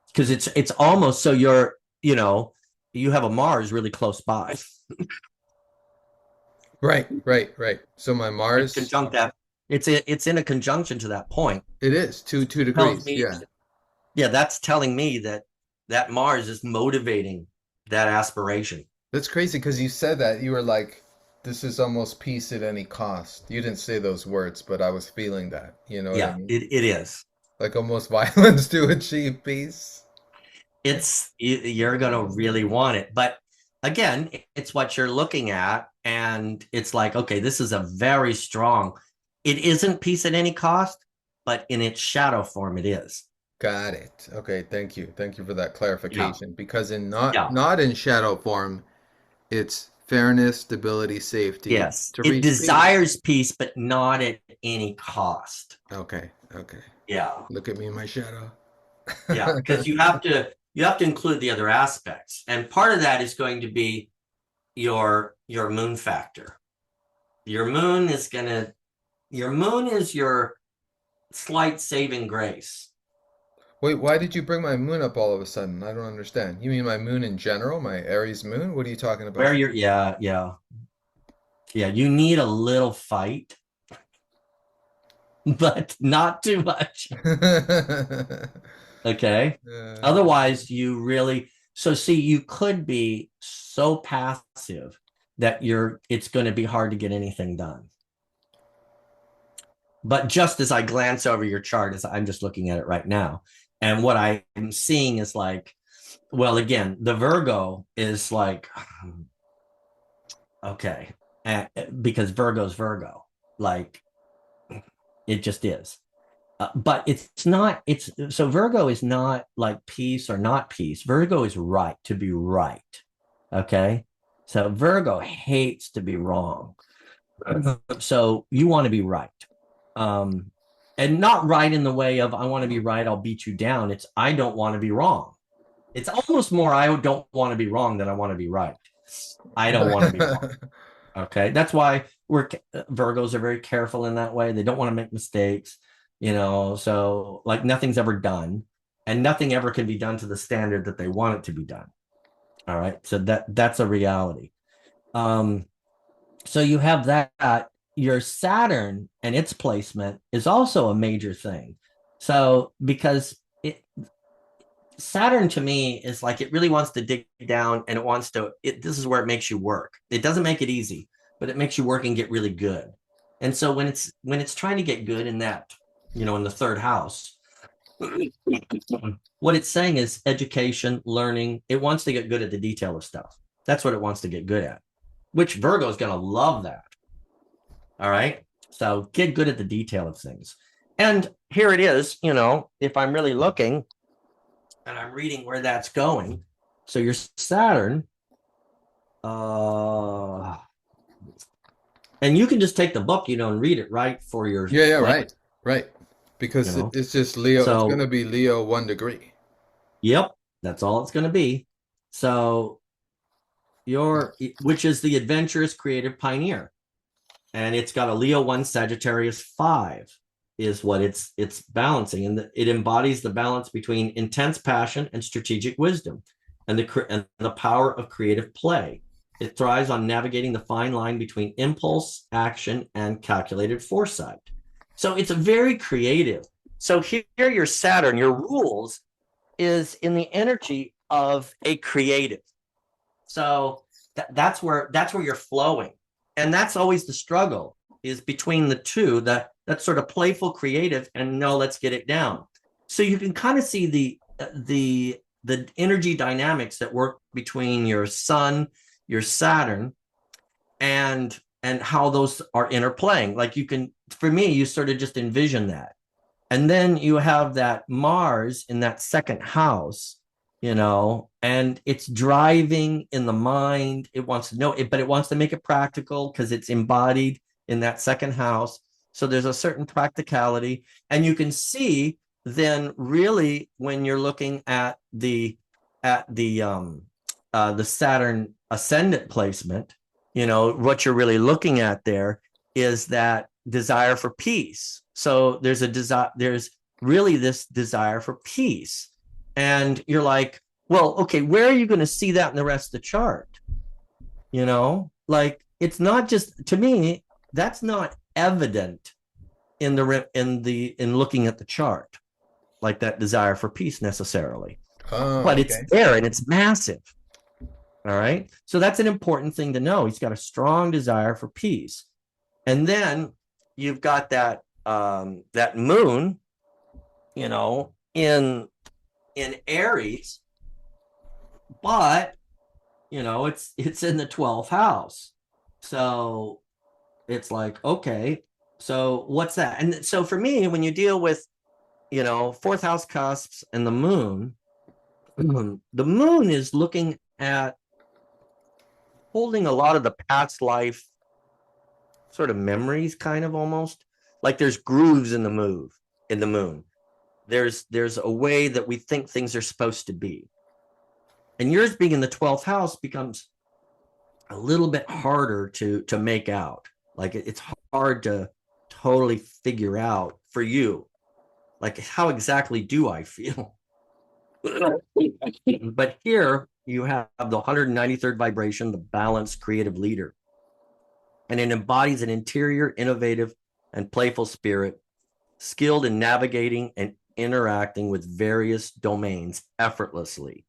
Because it's almost so you have a Mars really close by. Right. So my Mars it's in a conjunction to that point. It is 2 degrees. Yeah, that's telling me that Mars is motivating that aspiration. That's crazy because you said that. You were like, this is almost peace at any cost. You didn't say those words, but I was feeling that. You know what I Yeah, mean? it is. Like almost violence to achieve peace. You're going to really want it. But again, it's what you're looking at. And it's like, okay, this is a very strong, it isn't peace at any cost, but in its shadow form, it is. Got it. Okay, thank you. Thank you for that Yeah. clarification. Because in Yeah. not in shadow form, it's fairness, stability, safety Yes. to It reach peace. desires peace, but not at any cost. Okay, okay. Yeah. Look at me in my shadow. Yeah. Because you have to include the other aspects. And part of that is going to be your moon factor. Your moon is your slight saving grace. Wait, why did you bring my moon up all of a sudden? I don't understand. You mean my moon in general, my Aries moon? What are you talking Where about? you're, yeah, you need a little fight, but not too much. Okay. Otherwise, you really, so see, you could be so passive that it's going to be hard to get anything done. But just as I glance over your chart, as I'm just looking at it right now, and what I'm seeing is like, well, again, the Virgo is like, okay, because Virgo's Virgo, like it just is. But it's not, so Virgo is not like peace or not peace. Virgo is right, to be right. Okay. So Virgo hates to be wrong. So you want to be right. And not right in the way of, I want to be right, I'll beat you down. It's, I don't want to be wrong. It's almost more, I don't want to be wrong than I want to be right. I don't want to be wrong. Okay. That's why Virgos are very careful in that way. They don't want to make mistakes, so like nothing's ever done and nothing ever can be done to the standard that they want it to be done. All right. So that's a reality. So you have that. Your Saturn and its placement is also a major thing. So because Saturn to me is like, it really wants to dig down and this is where it makes you work. It doesn't make it easy, but it makes you work and get really good. And so when it's trying to get good in that, in the third house, what it's saying is education, learning. It wants to get good at the detail of stuff. That's what it wants to get good at, which Virgo is going to love that. All right. So get good at the detail of things. And here it is, if I'm really looking and I'm reading where that's going. So your Saturn, and you can just take the book, and read it right for your. Yeah, right. Because it's just Leo. So, it's going to be Leo 1 degree. Yep, that's all it's going to be. So which is the adventurous creative pioneer. And it's got a Leo 1 Sagittarius 5 is what it's balancing. And it embodies the balance between intense passion and strategic wisdom and the power of creative play. It thrives on navigating the fine line between impulse, action, and calculated foresight. So it's a very creative. So here your Saturn, your rules is in the energy of a creative. So that's where you're flowing. And that's always the struggle, is between the two, that sort of playful creative and no, let's get it down. So you can kind of see the energy dynamics that work between your Sun, your Saturn, and how those are interplaying. Like for me, you sort of just envision that. And then you have that Mars in that second house, and it's driving in the mind. It wants to know it, but it wants to make it practical because it's embodied in that second house. So there's a certain practicality, and you can see then really when you're looking at the Saturn ascendant placement, what you're really looking at there is that desire for peace. So there's really this desire for peace. And you're like, well, okay, where are you going to see that in the rest of the chart? Like it's not just, to me, that's not evident in looking at the chart, like that desire for peace necessarily. Oh, but it's there and it's massive. All right. So that's an important thing to know. He's got a strong desire for peace. And then you've got that that moon, you know, in Aries, but you know, it's in the 12th house. So it's like, okay, so what's that? And so for me, when you deal with, you know, fourth house cusps and the moon, the moon is looking at holding a lot of the past life sort of memories, kind of almost like there's grooves in the moon. There's a way that we think things are supposed to be. And yours being in the 12th house becomes a little bit harder to make out. Like it's hard to totally figure out for you, like how exactly do I feel? But here you have the 193rd vibration, the balanced creative leader, and it embodies an interior, innovative, and playful spirit, skilled in navigating and interacting with various domains effortlessly.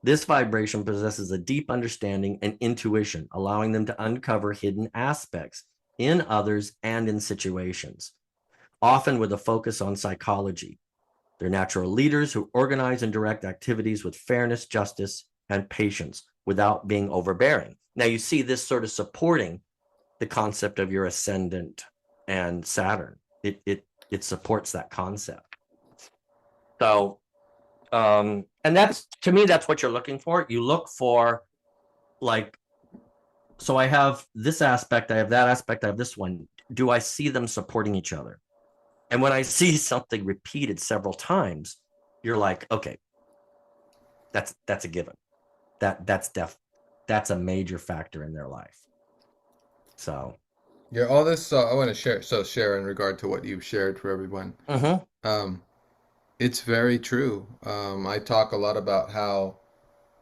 This vibration possesses a deep understanding and intuition, allowing them to uncover hidden aspects in others and in situations, often with a focus on psychology. They're natural leaders who organize and direct activities with fairness, justice, and patience without being overbearing. Now, you see this sort of supporting the concept of your ascendant and Saturn. It supports that concept. So, and that's, to me, that's what you're looking for. You look for, like, so I have this aspect, I have that aspect, I have this one. Do I see them supporting each other? And when I see something repeated several times, you're like, okay, that's a given. That's a major factor in their life. So Yeah, all this I want to share in regard to what you've shared for everyone. Um, it's very true. I talk a lot about how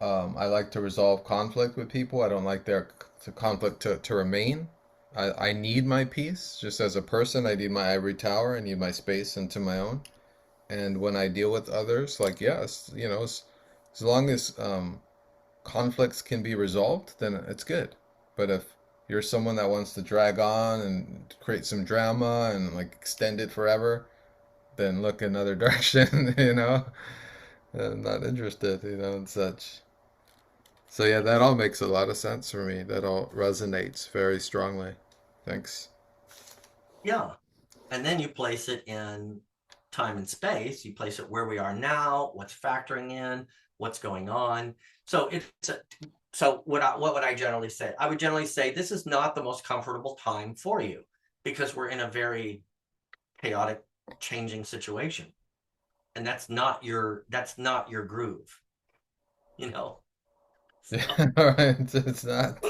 I like to resolve conflict with people. I don't like their conflict to remain. I need my peace just as a person. I need my ivory tower. I need my space into my own. And when I deal with others, like, yes, you know, as long as conflicts can be resolved, then it's good. But if you're someone that wants to drag on and create some drama and like extend it forever, then look another direction, you know. I'm not interested, you know, and such. So yeah, that all makes a lot of sense for me. That all resonates very strongly. Thanks. Yeah. And then you place it in time and space. You place it where we are now, what's factoring in, what's going on. So what would I generally say? I would generally say this is not the most comfortable time for you because we're in a very chaotic, changing situation. And that's not your groove, you know. So, Yeah, all right. It's not.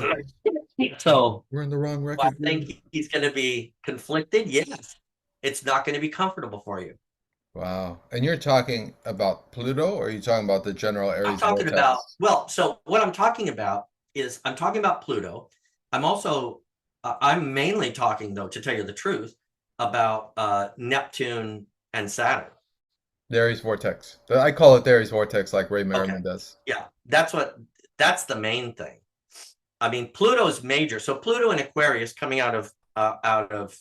so We're in the wrong I record. think he's going to be conflicted. Yes, it's not going to be comfortable for you. Wow. And you're talking about Pluto, or are you talking about the general I'm Aries talking about, vortex? well, so what I'm talking about is I'm talking about Pluto. I'm also, I'm mainly talking, though, to tell you the truth, about Neptune and Saturn. The Aries vortex. I call it the Aries vortex, like Ray Merriman Okay. does. Yeah, that's the main thing. I mean, Pluto's major. So Pluto and Aquarius coming out of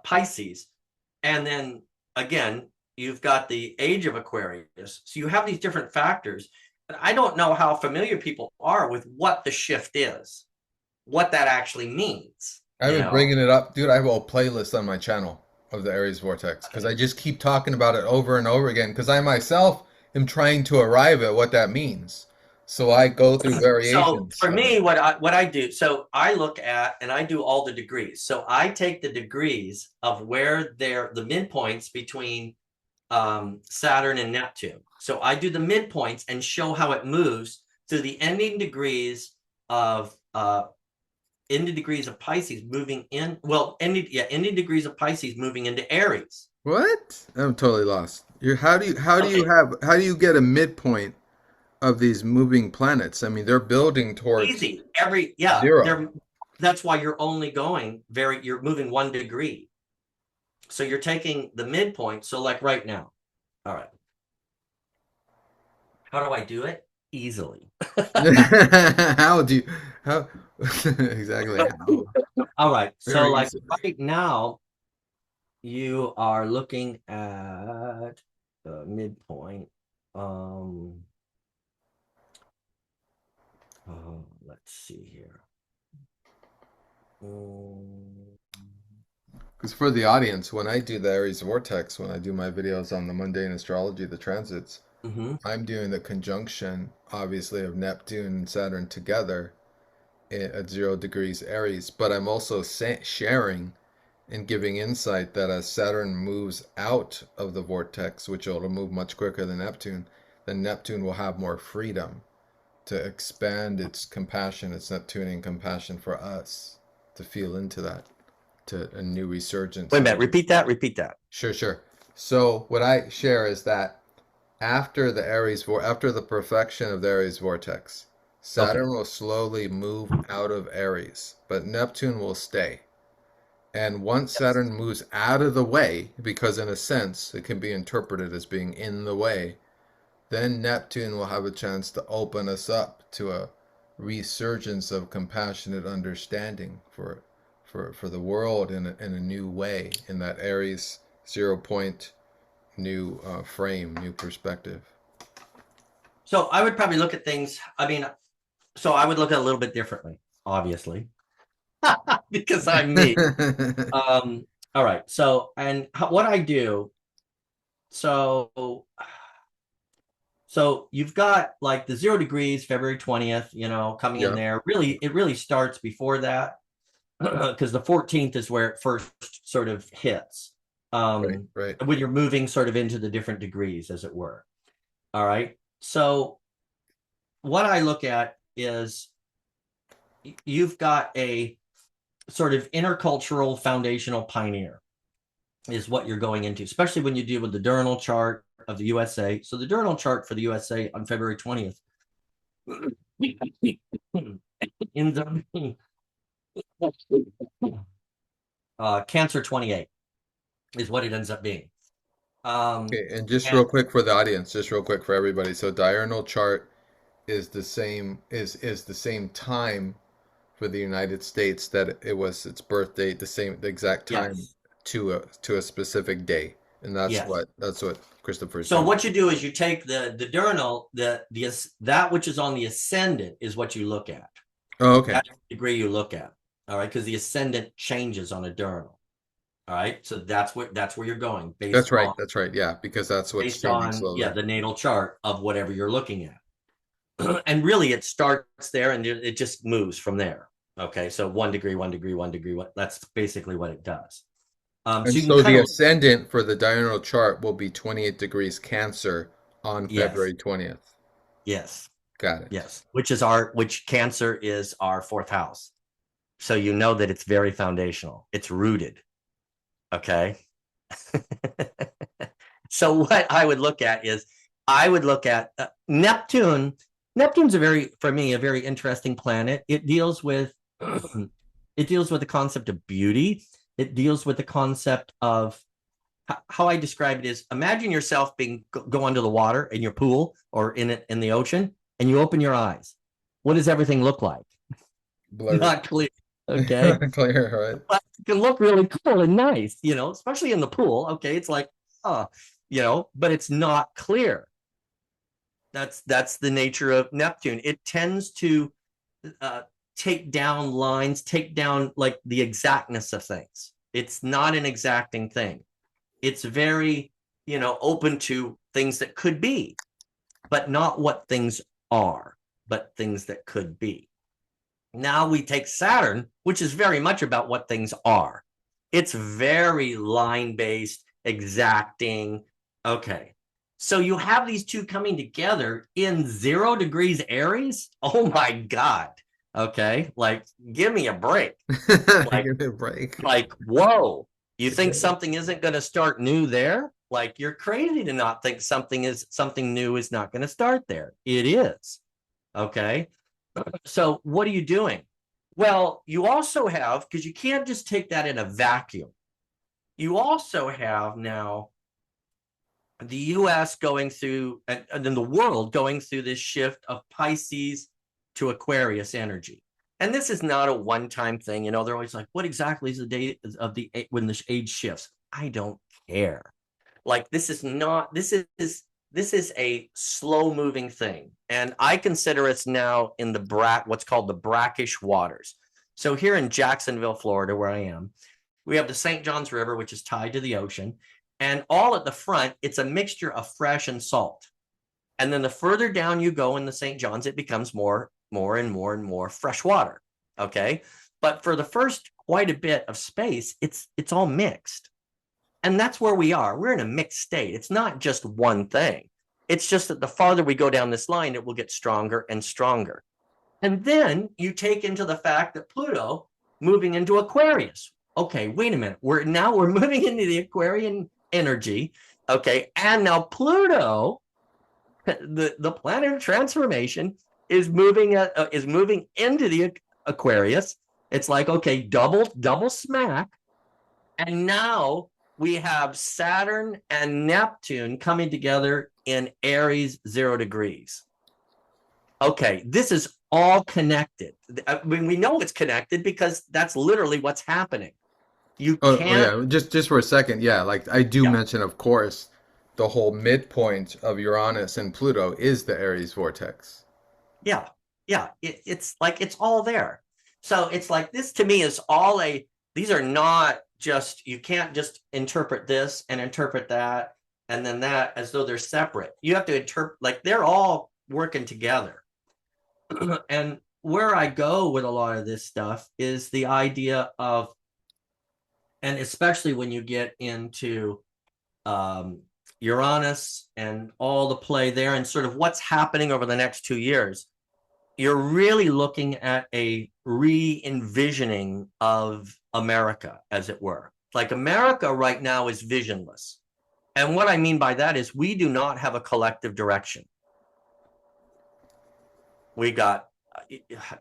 Pisces, and then again, you've got the age of Aquarius. So you have these different factors. But I don't know how familiar people are with what the shift is, what that actually means. I've been bringing it up, dude. I have a whole playlist on my channel of the Aries vortex because I just keep talking about it over and over again because I myself am trying to arrive at what that means. So I go through So variations for of it. me, what I do, so I look at and I do all the degrees. So I take the degrees of where they're the midpoints between Saturn and Neptune. So I do the midpoints and show how it moves through the ending degrees of Pisces moving in. Well, ending degrees of Pisces moving into Aries. What? I'm totally lost. How do Okay, you get a midpoint of these moving planets? I mean, they're building towards easy. zero. That's why you're moving 1 degree. So you're taking the midpoint. So like right now. All right. How do I do it? easily. How do you, how, exactly how? All right. So Very like easily. right now, you are looking at the midpoint. Let's see here. Because for the audience, when I do the Aries Vortex, when I do my videos on the mundane astrology, the transits, Mm-hmm. I'm doing the conjunction, obviously, of Neptune and Saturn together at 0 degrees Aries, but I'm also sharing and giving insight that as Saturn moves out of the vortex, which it'll move much quicker than Neptune, then Neptune will have more freedom to expand its compassion, its Neptunian compassion for us, to feel into that, to a new resurgence. Wait a minute. Repeat that. Repeat that. Sure, sure. So what I share is that after after the perfection of the Aries vortex, Saturn will slowly move out of Aries, but Neptune will stay. And once Saturn moves out of the way, because in a sense it can be interpreted as being in the way, then Neptune will have a chance to open us up to a resurgence of compassionate understanding for the world in a new way, in that Aries 0 point new frame, new perspective. So I would probably look at things. I mean, so I would look at it a little bit differently, obviously, because I'm me. All right. So, and what I do, so you've got like the 0 degrees, February 20th, coming in Yeah, there. Really, it really starts before that, because the 14th is where it first sort of hits. right. When you're moving sort of into the different degrees, as it were. All right. So what I look at is you've got a sort of intercultural foundational pioneer is what you're going into, especially when you deal with the diurnal chart of the USA. So the diurnal chart for the USA on February 20th ends up being Cancer 28 is what it ends up being. Okay, and just real And quick for the audience, just real quick for everybody. So diurnal chart is the same is the same time for the United States that it was its birth date, the exact time yes, to a specific day, and yes. that's what Christopher is So trying. what you do is you take the diurnal, that which is on the ascendant is what you look at. Oh, okay. That's the degree you look at. All right, because the ascendant changes on a diurnal. All right, so that's where you're going That's right. That's right. Yeah, because that's what's based changing on slowly. the natal chart of whatever you're looking at. And really it starts there and it just moves from there. Okay, so 1 degree, 1 degree, 1 degree. That's basically what it does. So And you can so kind the of ascendant for the diurnal chart will be 28 degrees Cancer on yes, February 20th. yes, Got it. yes. Which Cancer is our 4th house. So you know that it's very foundational. It's rooted. Okay. So what I would look at is I would look at Neptune. Neptune's for me, a very interesting planet. It deals with the concept of beauty. It deals with the concept of how I describe it is imagine yourself go under the water in your pool or in the ocean, and you open your eyes. What does everything look like? Blurry. Not clear. Okay. Clear, right? But it can look really cool and nice, especially in the pool. Okay. It's like, but it's not clear. That's the nature of Neptune. It tends to take down lines, take down like the exactness of things. It's not an exacting thing. It's very, open to things that could be, but not what things are, but things that could be. Now we take Saturn, which is very much about what things are. It's very line-based, exacting. Okay. So you have these two coming together in 0 degrees Aries. Oh my God. Okay. Like, give me a break. Like, Give me a break. whoa. You think something isn't going to start new there? Like, you're crazy to not think something new is not going to start there. It is. Okay. So what are you doing? Well, you also have, because you can't just take that in a vacuum. You also have now the US going through, and then the world going through this shift of Pisces to Aquarius energy. And this is not a one-time thing. You know, they're always like, what exactly is the date of the when the age shifts? I don't care. Like, this is a slow-moving thing. And I consider us now in the what's called the brackish waters. So here in Jacksonville, Florida, where I am, we have the St. Johns River, which is tied to the ocean. And all at the front, it's a mixture of fresh and salt. And then the further down you go in the St. Johns, it becomes more and more fresh water. Okay. But for the first quite a bit of space, it's all mixed. And that's where we are. We're in a mixed state. It's not just one thing. It's just that the farther we go down this line, it will get stronger and stronger. And then you take into the fact that Pluto moving into Aquarius. Okay, wait a minute. We're moving into the Aquarian energy. Okay. And now Pluto, the planet of transformation, is moving into the Aquarius. It's like, okay, double smack. And now we have Saturn and Neptune coming together in Aries 0 degrees. Okay, this is all connected. I mean, we know it's connected because that's literally what's happening. You can't. Yeah, just for a second, yeah, like I do mention, of course, the whole midpoint of Uranus and Pluto is the Aries vortex. Yeah. It's like it's all there. So it's like this to me is all these are not just, you can't just interpret this and interpret that and then that as though they're separate. You have to interpret, like they're all working together. And where I go with a lot of this stuff is the idea of, and especially when you get into Uranus and all the play there and sort of what's happening over the next 2 years, you're really looking at a re-envisioning of America, as it were. Like America right now is visionless. And what I mean by that is we do not have a collective direction. We got,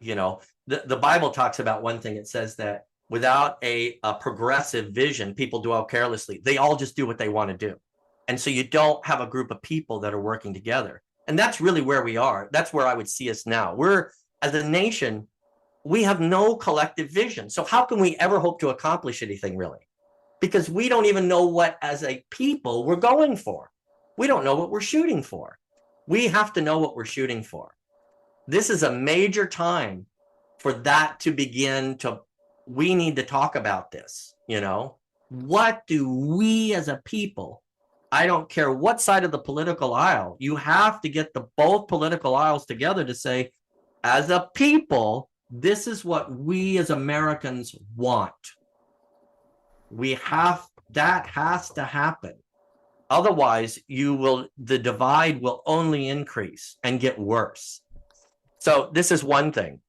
you know, the Bible talks about one thing. It says that without a progressive vision, people dwell carelessly. They all just do what they want to do. And so you don't have a group of people that are working together. And that's really where we are. That's where I would see us now. We're, as a nation, we have no collective vision. So how can we ever hope to accomplish anything, really? Because we don't even know what, as a people, we're going for. We don't know what we're shooting for. We have to know what we're shooting for. This is a major time for that to begin to, we need to talk about this, you know? What do we as a people, I don't care what side of the political aisle, you have to get both political aisles together to say, as a people, this is what we as Americans want. That has to happen. Otherwise, the divide will only increase and get worse. So this is one thing.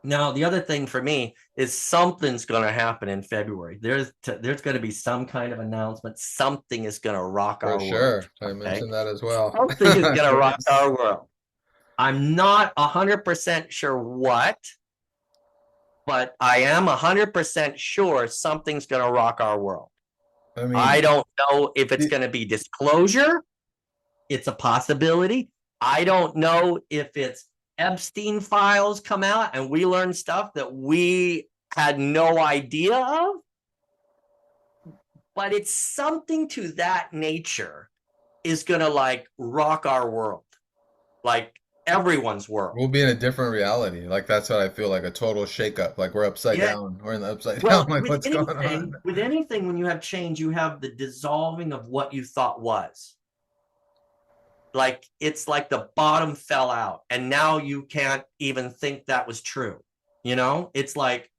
Now, the other thing for me is something's going to happen in February. There's going to be some kind of announcement. Something is going to rock our world. For sure. I mentioned that as well. Something is going to rock our world. I'm not 100% sure what, but I am 100% sure something's going to rock our world. I mean, I don't know if it's going to be disclosure. It's a possibility. I don't know if it's Epstein files come out and we learn stuff that we had no idea of. But it's something to that nature is going to like rock our world. Like everyone's world. We'll be in a different reality. Like that's what I feel, like a total shakeup. Like we're upside down. We're in the upside down. Like what's going on? With anything, when you have change, you have the dissolving of what you thought was. Like it's like the bottom fell out and now you can't even think that was true. You know, it's like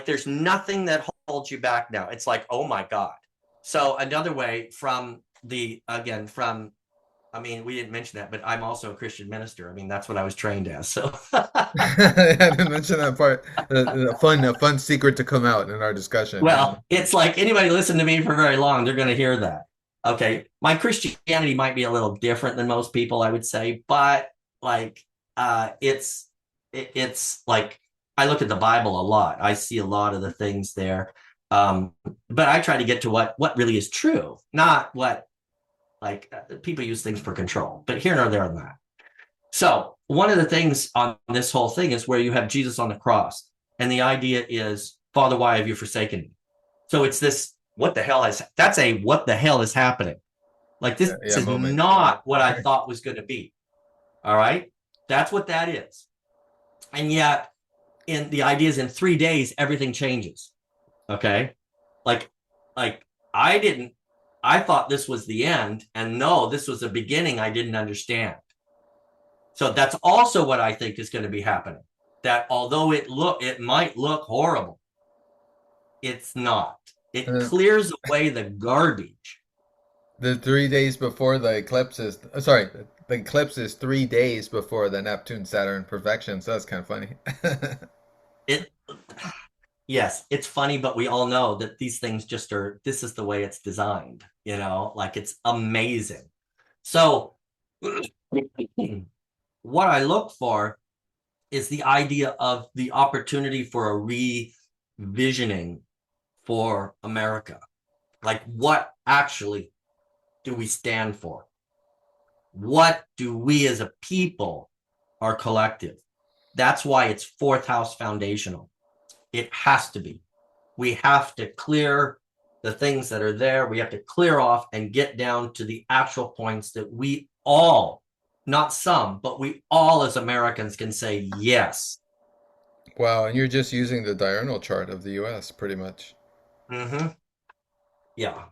there's nothing that holds you back now. It's like, oh my God. So another way I mean, we didn't mention that, but I'm also a Christian minister. I mean, that's what I was trained as. So I didn't mention that part. A fun secret to come out in our discussion. Well, it's like anybody listen to me for very long, they're going to hear that. Okay, my Christianity might be a little different than most people, I would say, but like it's like I look at the Bible a lot. I see a lot of the things there, but I try to get to what really is true, not what Like people use things for control, but here nor there on that. So one of the things on this whole thing is where you have Jesus on the cross, and the idea is, Father, why have you forsaken me? So it's this, what the hell is happening? Like this is moment. not what I thought was going to be. All right. That's what that is. And yet in the idea is in 3 days, everything changes. Okay. Like I thought this was the end, and no, this was the beginning I didn't understand. So that's also what I think is going to be happening. That although it might look horrible, it's not. It clears away the garbage. The 3 days before the eclipse is, the eclipse is 3 days before the Neptune Saturn perfection. So that's kind of funny. Yes, it's funny, but we all know that these things just are, this is the way it's designed, you know, like it's amazing. So what I look for is the idea of the opportunity for a revisioning for America. Like, what actually do we stand for? What do we as a people are collective? That's why it's fourth house foundational. It has to be. We have to clear the things that are there. We have to clear off and get down to the actual points that we all, not some, but we all as Americans can say yes. Wow, and you're just using the diurnal chart of the US pretty much. Mm-hmm. Yeah.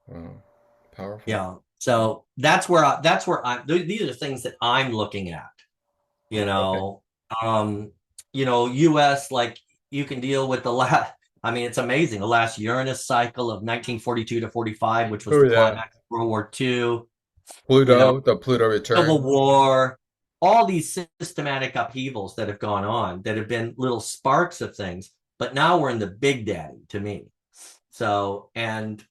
Wow. Powerful. Yeah. So that's where I'm, these are the things that I'm looking at, you know. Okay. You know, US, like you can deal with I mean, it's amazing. The last Uranus cycle of 1942 to 45, which was the climax of World War II. Pluto, you know, the Pluto return. Civil War, all these systematic upheavals that have gone on that have been little sparks of things. But now we're in the big daddy to me. So, and,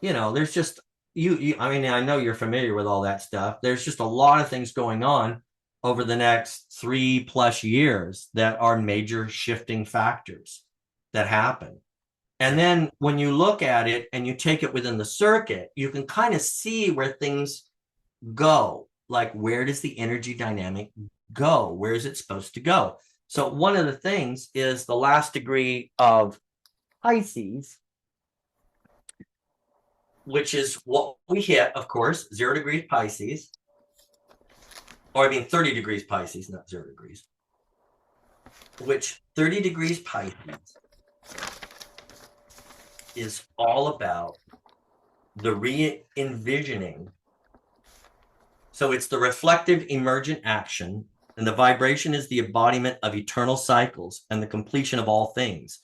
you know, there's just, I mean, I know you're familiar with all that stuff. There's just a lot of things going on over the next 3+ years that are major shifting factors that happen. And then when you look at it and you take it within the circuit, you can kind of see where things go. Like, where does the energy dynamic go? Where is it supposed to go? So one of the things is the last degree of Pisces, which is what we hit, of course, 0 degrees Pisces. Or I mean 30 degrees Pisces, not 0 degrees. Which 30 degrees Pisces is all about the re-envisioning. So it's the reflective emergent action, and the vibration is the embodiment of eternal cycles and the completion of all things.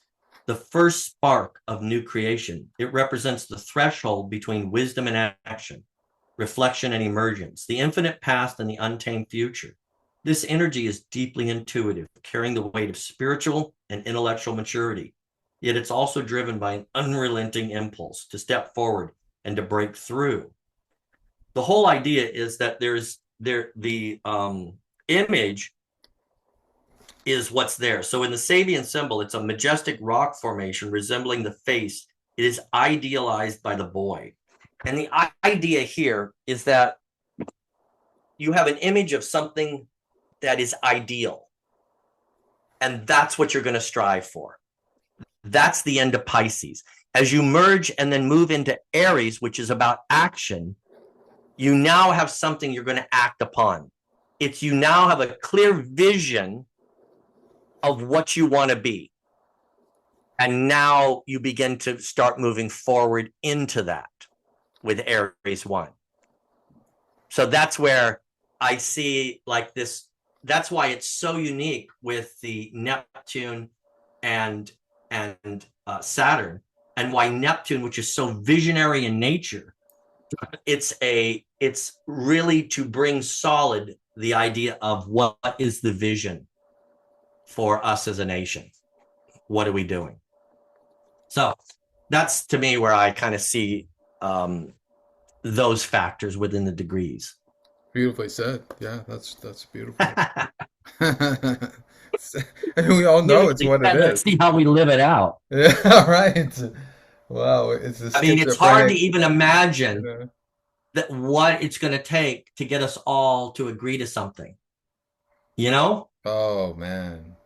The first spark of new creation. It represents the threshold between wisdom and action, reflection and emergence, the infinite past and the untamed future. This energy is deeply intuitive, carrying the weight of spiritual and intellectual maturity. Yet it's also driven by an unrelenting impulse to step forward and to break through. The whole idea is that the image is what's there. So in the Sabian symbol, it's a majestic rock formation resembling the face. It is idealized by the boy. And the idea here is that you have an image of something that is ideal. And that's what you're going to strive for. That's the end of Pisces. As you merge and then move into Aries, which is about action, you now have something you're going to act upon. It's you now have a clear vision of what you want to be. And now you begin to start moving forward into that with Aries 1. So that's where I see like this. That's why it's so unique with the Neptune and Saturn, and why Neptune, which is so visionary in nature, it's really to bring solid the idea of what is the vision for us as a nation. What are we doing? So that's to me where I kind of see those factors within the degrees. Beautifully said. Yeah, that's beautiful. And we all know it's what it is. Let's see how we live it out. Yeah, right. Wow, it's a I mean, it's hard to schizophrenic. even imagine Yeah. that what it's going to take to get us all to agree to something, you know? Oh man,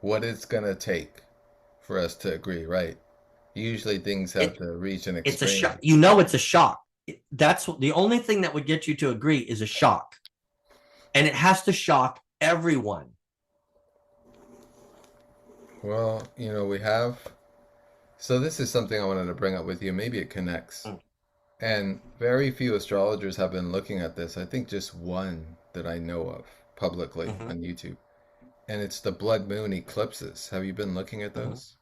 what it's gonna take for us to agree, right? Usually things have It, to reach an it's a shock. extreme. You know, it's a shock. That's the only thing that would get you to agree is a shock. And it has to shock everyone. Well, we have. So this is something I wanted to bring up with you. Maybe it connects. Mm. And very few astrologers have been looking at this. I think just one that I know of publicly Mm-hmm. on YouTube. And it's the blood moon eclipses. Have you been looking at Mm-hmm. those?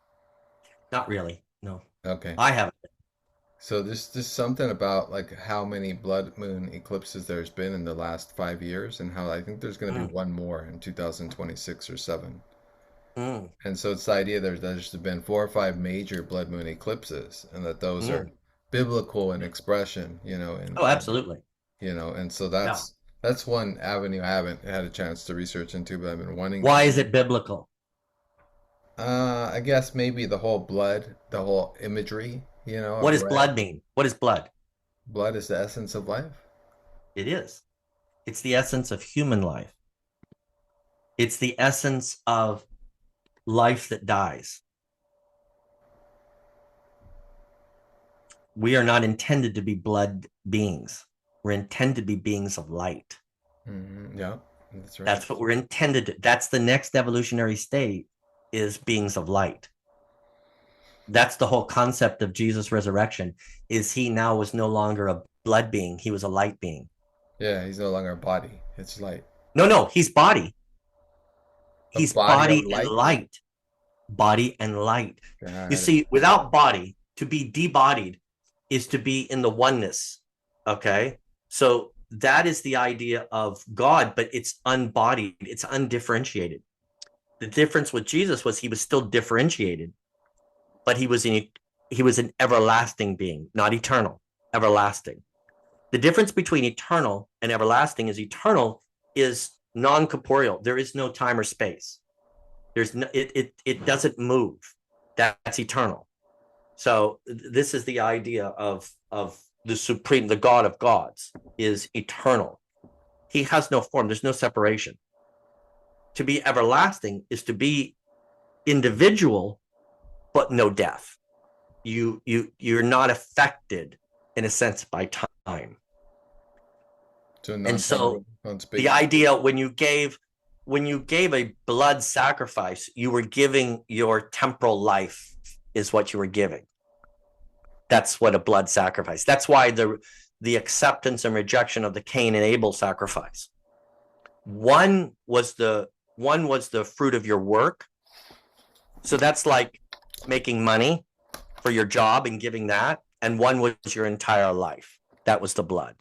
Not really. No, Okay. I haven't. So there's just something about like how many blood moon eclipses there's been in the last 5 years, and how I think there's going to be Mm. one more in 2026 or seven. Mm. And so it's the idea there's been 4 or 5 major blood moon eclipses, and that those are Mm. biblical in expression, and Oh, absolutely. and so Yeah. that's one avenue I haven't had a chance to research into, but I've been wanting Why to. is it biblical? I guess maybe the whole blood, the whole imagery, What of does red. blood mean? What is blood? Blood is the essence of life. It is. It's the essence of human life. It's the essence of life that dies. We are not intended to be blood beings. We're intended to be beings of light. Yeah, that's right. That's what we're intended to. That's the next evolutionary state, is beings of light. That's the whole concept of Jesus' resurrection, is he now was no longer a blood being. He was a light being. Yeah, he's no longer a body. It's light. No, he's body. A He's body of body and light. light. Body and light. God. You see, without body, to be debodied is to be in the oneness. Okay. So that is the idea of God, but it's unbodied, it's undifferentiated. The difference with Jesus was he was still differentiated, but he was an everlasting being, not eternal, everlasting. The difference between eternal and everlasting is eternal is non-corporeal. There is no time or space. There's no, it doesn't move. That's eternal. So this is the idea of the supreme, the God of gods is eternal. He has no form. There's no separation. To be everlasting is to be individual, but no death. You're not affected in a sense by time. And so the idea when you gave a blood sacrifice, you were giving your temporal life, is what you were giving. That's what a blood sacrifice. That's why the acceptance and rejection of the Cain and Abel sacrifice. One was the fruit of your work. So that's like making money for your job and giving that. And one was your entire life. That was the blood.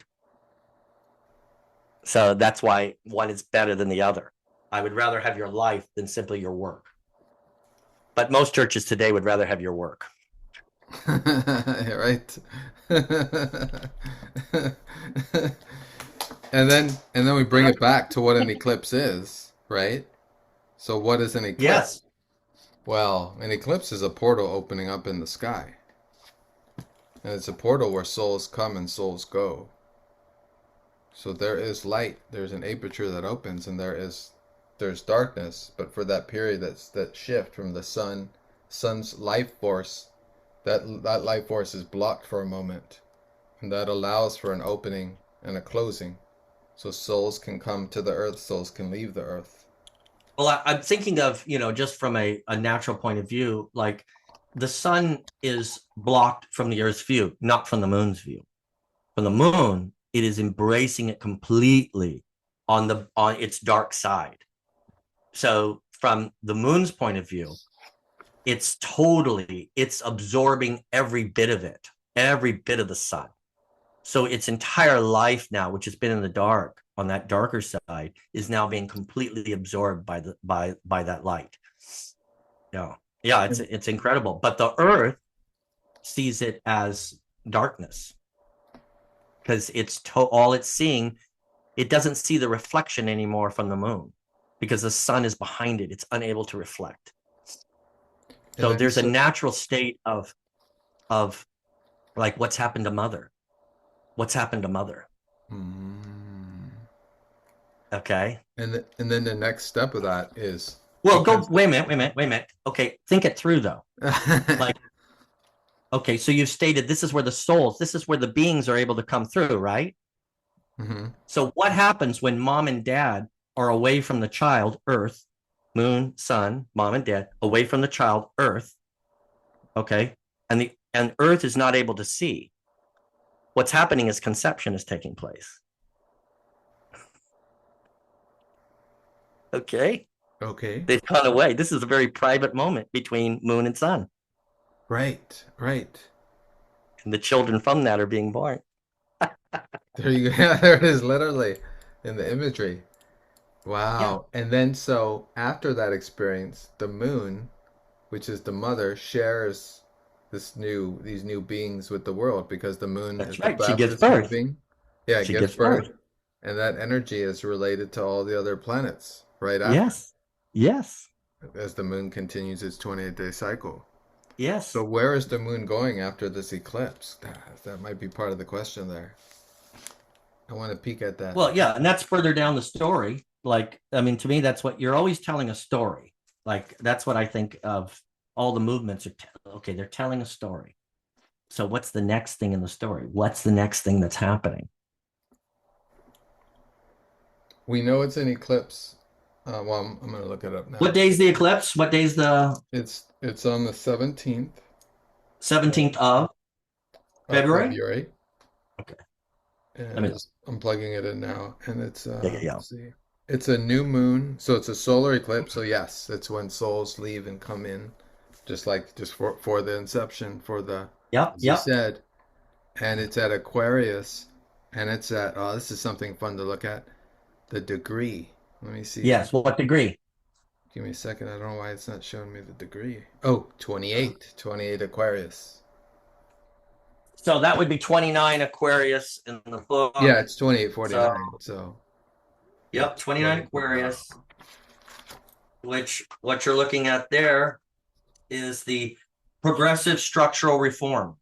So that's why one is better than the other. I would rather have your life than simply your work. But most churches today would rather have your work. Right. and then we bring it back to what an eclipse is, right? So what is an eclipse? Yes. Well, an eclipse is a portal opening up in the sky. And it's a portal where souls come and souls go. So there is light, there's an aperture that opens, and there's darkness, but for that period, that shift from the sun's life force, that life force is blocked for a moment, and that allows for an opening and a closing, so souls can come to the earth, souls can leave the earth. Well, I'm thinking of, just from a natural point of view, like the sun is blocked from the earth's view, not from the moon's view. From the moon, it is embracing it completely on its dark side. So from the moon's point of view, it's absorbing every bit of it, every bit of the sun. So its entire life now, which has been in the dark on that darker side, is now being completely absorbed by that light. Yeah, it's incredible. But the earth sees it as darkness, because all it's seeing. It doesn't see the reflection anymore from the moon, because the sun is behind it. It's unable to reflect. So there's a natural state of of like what's happened to mother. What's happened to mother? Okay. And then the next step of that is Well, wait a minute. Okay, think it through though. Like, okay, so you've stated this is where the beings are able to come through, right? Mm-hmm. So what happens when mom and dad are away from the child, Earth, moon, sun, mom and dad, away from the child, Earth, okay? And Earth is not able to see. What's happening is conception is taking place. Okay? Okay. They've gone away. This is a very private moment between moon and sun. Right. And the children from that are being born. There you go. Yeah, there it is, literally, in the imagery. Wow. Yeah. And then so after that experience, the moon, which is the mother, shares these new beings with the world because the moon That's is right. the She gives fastest birth. moving. Yeah, it She gives gives birth. birth. And that energy is related to all the other planets right after, Yes. as the moon continues its 28-day cycle. Yes. So where is the moon going after this eclipse? That might be part of the question there. I want to peek at that. Well, yeah, and that's further down the story. Like, I mean, to me, that's what you're always telling a story. Like, that's what I think of all the movements are. Okay, they're telling a story. So what's the next thing in the story? What's the next thing that's happening? We know it's an eclipse. Well, I'm going to look it up now. What day's the eclipse? What day's the It's on the 17th 17th of February? Okay. And I'm plugging it in now, and it's Yeah. let's see. It's a new moon, so it's a solar eclipse. So yes, it's when souls leave and come in, just for the inception, for the as you said, and it's at Aquarius, and it's at this is something fun to look at, the degree. Let me see. Yes, what degree? Give me a second. I don't know why it's not showing me the degree. Oh, 28 Aquarius. So that would be 29 Aquarius in the book. Yeah, it's 2849. So yep, 29 Aquarius, which what you're looking at there is the progressive structural reform.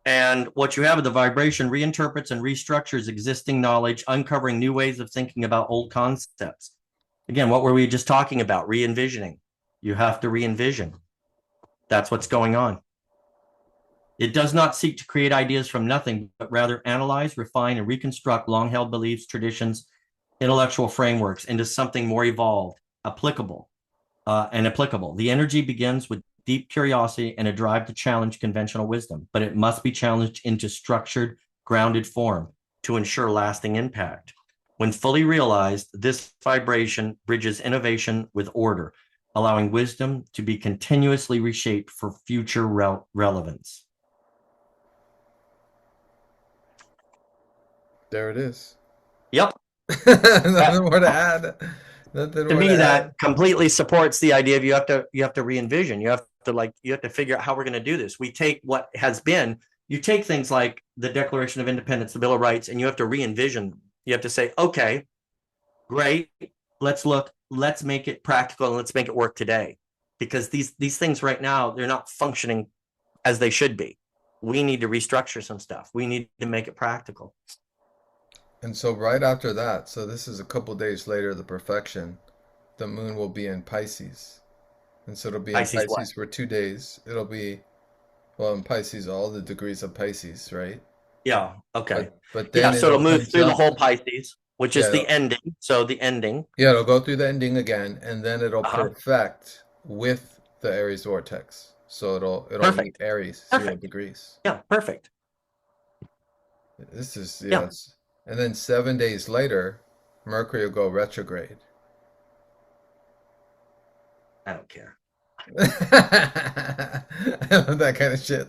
And what you have is the vibration reinterprets and restructures existing knowledge, uncovering new ways of thinking about old concepts. Again, what were we just talking about? Re-envisioning. You have to re-envision. That's what's going on. It does not seek to create ideas from nothing, but rather analyze, refine, and reconstruct long-held beliefs, traditions, intellectual frameworks into something more evolved, applicable. The energy begins with deep curiosity and a drive to challenge conventional wisdom, but it must be challenged into structured, grounded form to ensure lasting impact. When fully realized, this vibration bridges innovation with order, allowing wisdom to be continuously reshaped for future relevance. There it is. Yep. Nothing more to add. To me, that completely supports the idea of you have to re-envision. You have to figure out how we're going to do this. We take what has been. You take things like the Declaration of Independence, the Bill of Rights, and you have to re-envision. You have to say, okay, great. Let's make it practical and let's make it work today. Because these things right now, they're not functioning as they should be. We need to restructure some stuff. We need to make it practical. And so right after that, so this is a couple days later, the perfection, the moon will be in Pisces. And so it'll be in Pisces for 2 days. It'll be, well, in Pisces, all the degrees of Pisces, right? Yeah, okay. But then so it'll move through the whole Pisces, which is the ending. So the ending. Yeah, it'll go through the ending again, and then it'll perfect with the Aries Vortex. So it'll meet Aries, 0 degrees. Yeah, perfect. This is, yes. And then 7 days later, Mercury will go retrograde. I don't care. I love that kind of shit.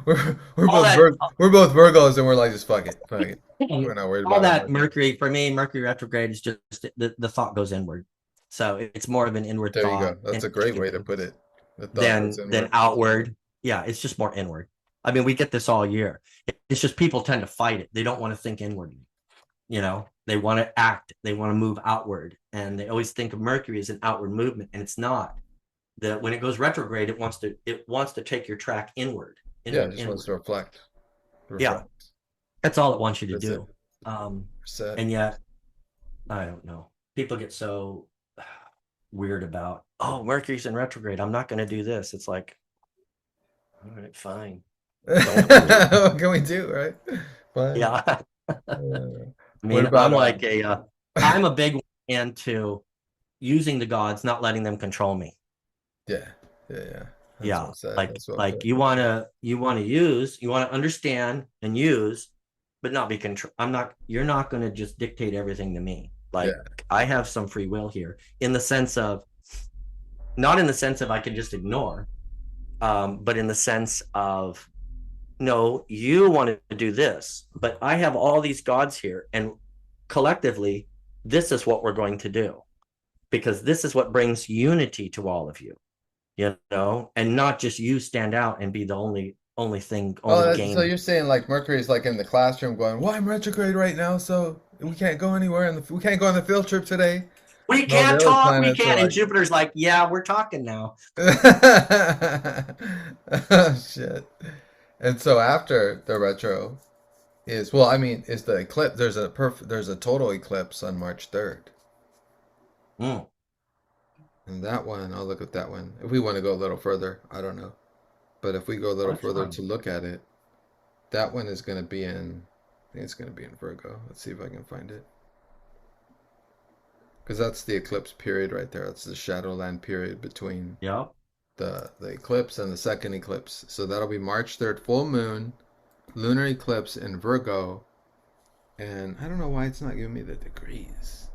We're both Virgos, and we're like, just fuck it. We're not worried about all that. Mercury, for me, Mercury retrograde is just the thought goes inward. So it's more of an inward thought. There you go. That's a great way to put it. Than outward. Yeah, it's just more inward. I mean, we get this all year. It's just people tend to fight it. They don't want to think inwardly. You know, they want to act. They want to move outward. And they always think of Mercury as an outward movement, and it's not. that when it goes retrograde, it wants to take your track inward. Yeah, it just wants to reflect. Yeah, that's all it wants you to That's do. And yet, I don't know. People get so weird about, oh, Mercury's in retrograde, I'm not going to do this. It's like, all right, fine. What can we do, right? Fine. Yeah. I mean, about, I'm like I'm a big one into using the gods, not letting them control me. Yeah. Like you want to understand and use, but not be control. You're not going to just dictate everything to me. Like, I have some free will here, in the sense of, not in the sense of I can just ignore, but in the sense of, no, you want to do this, but I have all these gods here, and collectively, this is what we're going to do, because this is what brings unity to all of you, you know, and not just you stand out and be the only thing. Game. So you're saying like Mercury's like in the classroom going, well, I'm retrograde right now, so we can't go anywhere, and we can't go on the field trip today. We can't talk. We can't. And Jupiter's like, yeah, we're talking now. Oh, shit. And so after the retro is the eclipse. There's a total eclipse on March 3rd. Mm. And that one, I'll look at that one. If we want to go a little further, I don't know. But if we go a little further to look at it, that one is going to be in, I think it's going to be in Virgo. Let's see if I can find it. Because that's the eclipse period right there. That's the Shadowland period between the eclipse and the second eclipse. So that'll be March 3rd, full moon, lunar eclipse in Virgo. And I don't know why it's not giving me the degrees.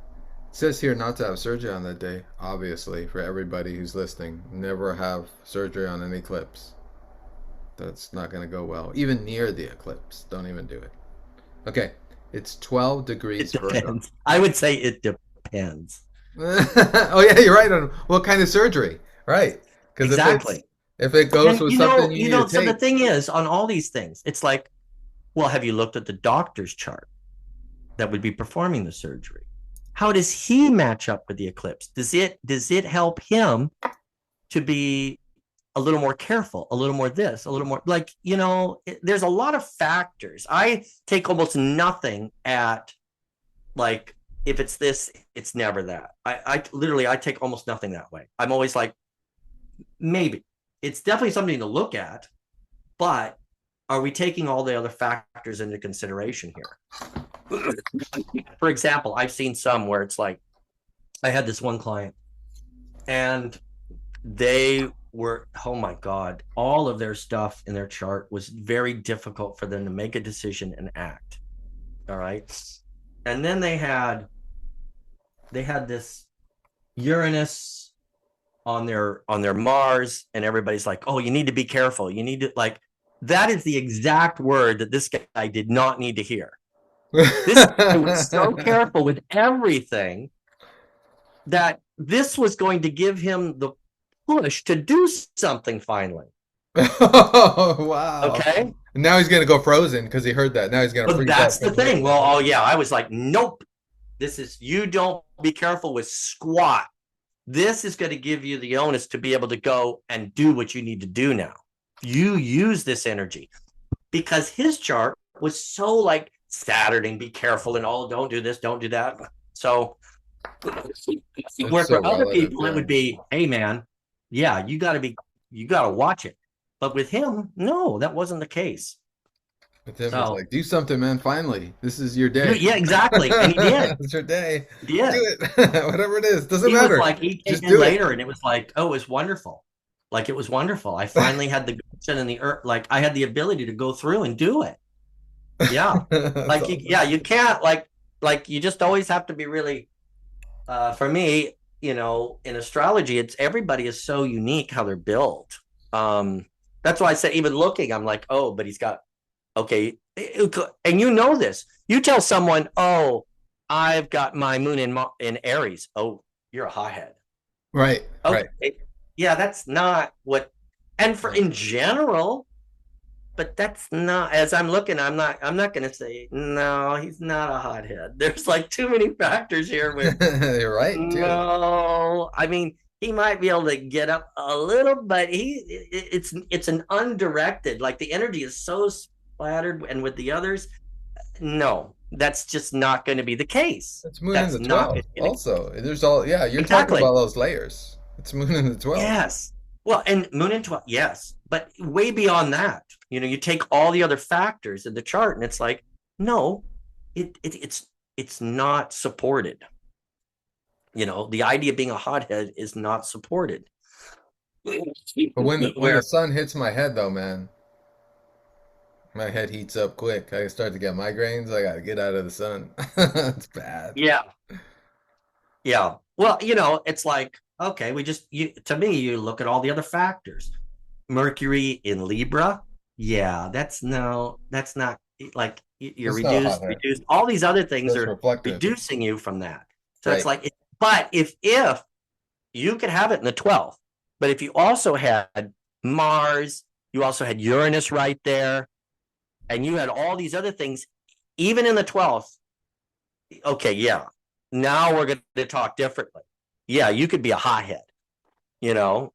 It says here not to have surgery on that day, obviously, for everybody who's listening. Never have surgery on an eclipse. That's not going to go well. Even near the eclipse. Don't even do it. Okay. It's 12 degrees. It depends. Virgo. I would say it depends. Oh yeah, you're right on what kind of surgery, right? Exactly. If it goes with something you need to take. So the thing is, on all these things, it's like, well, have you looked at the doctor's chart that would be performing the surgery? How does he match up with the eclipse? Does it help him to be a little more careful, a little more this, a little more, like, you know, there's a lot of factors. I take almost nothing at, like, if it's this, it's never that. I literally take almost nothing that way. I'm always like, maybe. It's definitely something to look at, but are we taking all the other factors into consideration here? For example, I've seen some where it's like, I had this one client, and they were, oh my God, all of their stuff in their chart was very difficult for them to make a decision and act. All right. And then they had this Uranus on their Mars, and everybody's like, oh, you need to be careful. You need to, like, that is the exact word that this guy did not need to hear. This guy was so careful with everything that this was going to give him the push to do something finally. Oh, wow. Okay. Now he's going to go frozen because he heard that. Now he's going to freak out. That's the thing. Well, oh yeah, I was like, nope. You don't be careful with squat. This is going to give you the onus to be able to go and do what you need to do now. You use this energy, because his chart was so like Saturn and be careful and all, don't do this, don't do that. So where for other people, it would be, hey man, yeah, you got to watch it. But with him, no, that wasn't the case. With him, it's like, do something, man. Finally, this is your day. Yeah, exactly. And he did. It's your day. Yeah, do it. Whatever it is, doesn't matter. Was like, he came in later, and it was like, oh, it was wonderful. Like, it was wonderful. I finally had the gumption and the earth. Like, I had the ability to go through and do it. Yeah, like, awesome. You can't like you just always have to be really. For me, you know, in astrology, it's everybody is so unique how they're built. That's why I said, even looking, I'm like, oh, but he's got. Okay, and you know this. You tell someone, "Oh, I've got my moon in Aries." Oh, you're a hothead, right? Okay. Right. Yeah, that's not what. And for in general, but that's not. As I'm looking, I'm not going to say no. He's not a hothead. There's like too many factors here. Where you're right. No, I mean, he might be able to get up a little, but it's an undirected, like the energy is so splattered, and with the others, no, that's just not going to be the case. It's moon in That's the not 12th going to also. There's all, yeah, you're talking exactly. about those layers. It's moon in the 12th. Yes. Well, and moon in 12, yes, but way beyond that. You take all the other factors in the chart, and it's like, no, it's not supported. The idea of being a hothead is not supported. But when the sun hits my head though, man, my head heats up quick. I start to get migraines. I gotta get out of the sun. It's bad. Yeah. Yeah. Well, it's like, okay, to me, you look at all the other factors. Mercury in Libra. Yeah, that's not like you're It's not hot reduced. All these other things It's are reflective. reducing you from that. So Right. it's like, but if you could have it in the 12th, but if you also had Mars, you also had Uranus right there, and you had all these other things, even in the 12th, okay, yeah, now we're going to talk differently. Yeah, you could be a hothead,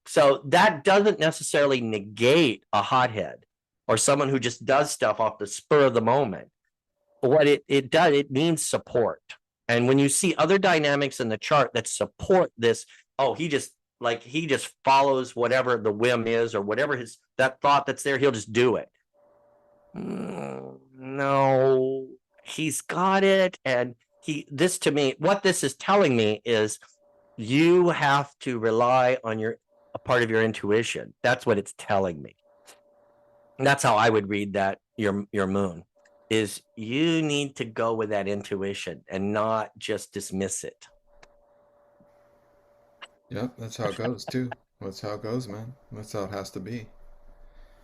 so that doesn't necessarily negate a hothead or someone who just does stuff off the spur of the moment. What it does, it means support. And when you see other dynamics in the chart that support this, he just follows whatever the whim is, or whatever that thought that's there, he'll just do it. No, he's got it. And this to me, what this is telling me is you have to rely on a part of your intuition. That's what it's telling me. And that's how I would read that your moon is you need to go with that intuition and not just dismiss it. Yep, that's how it goes too. That's how it goes, man. That's how it has to be.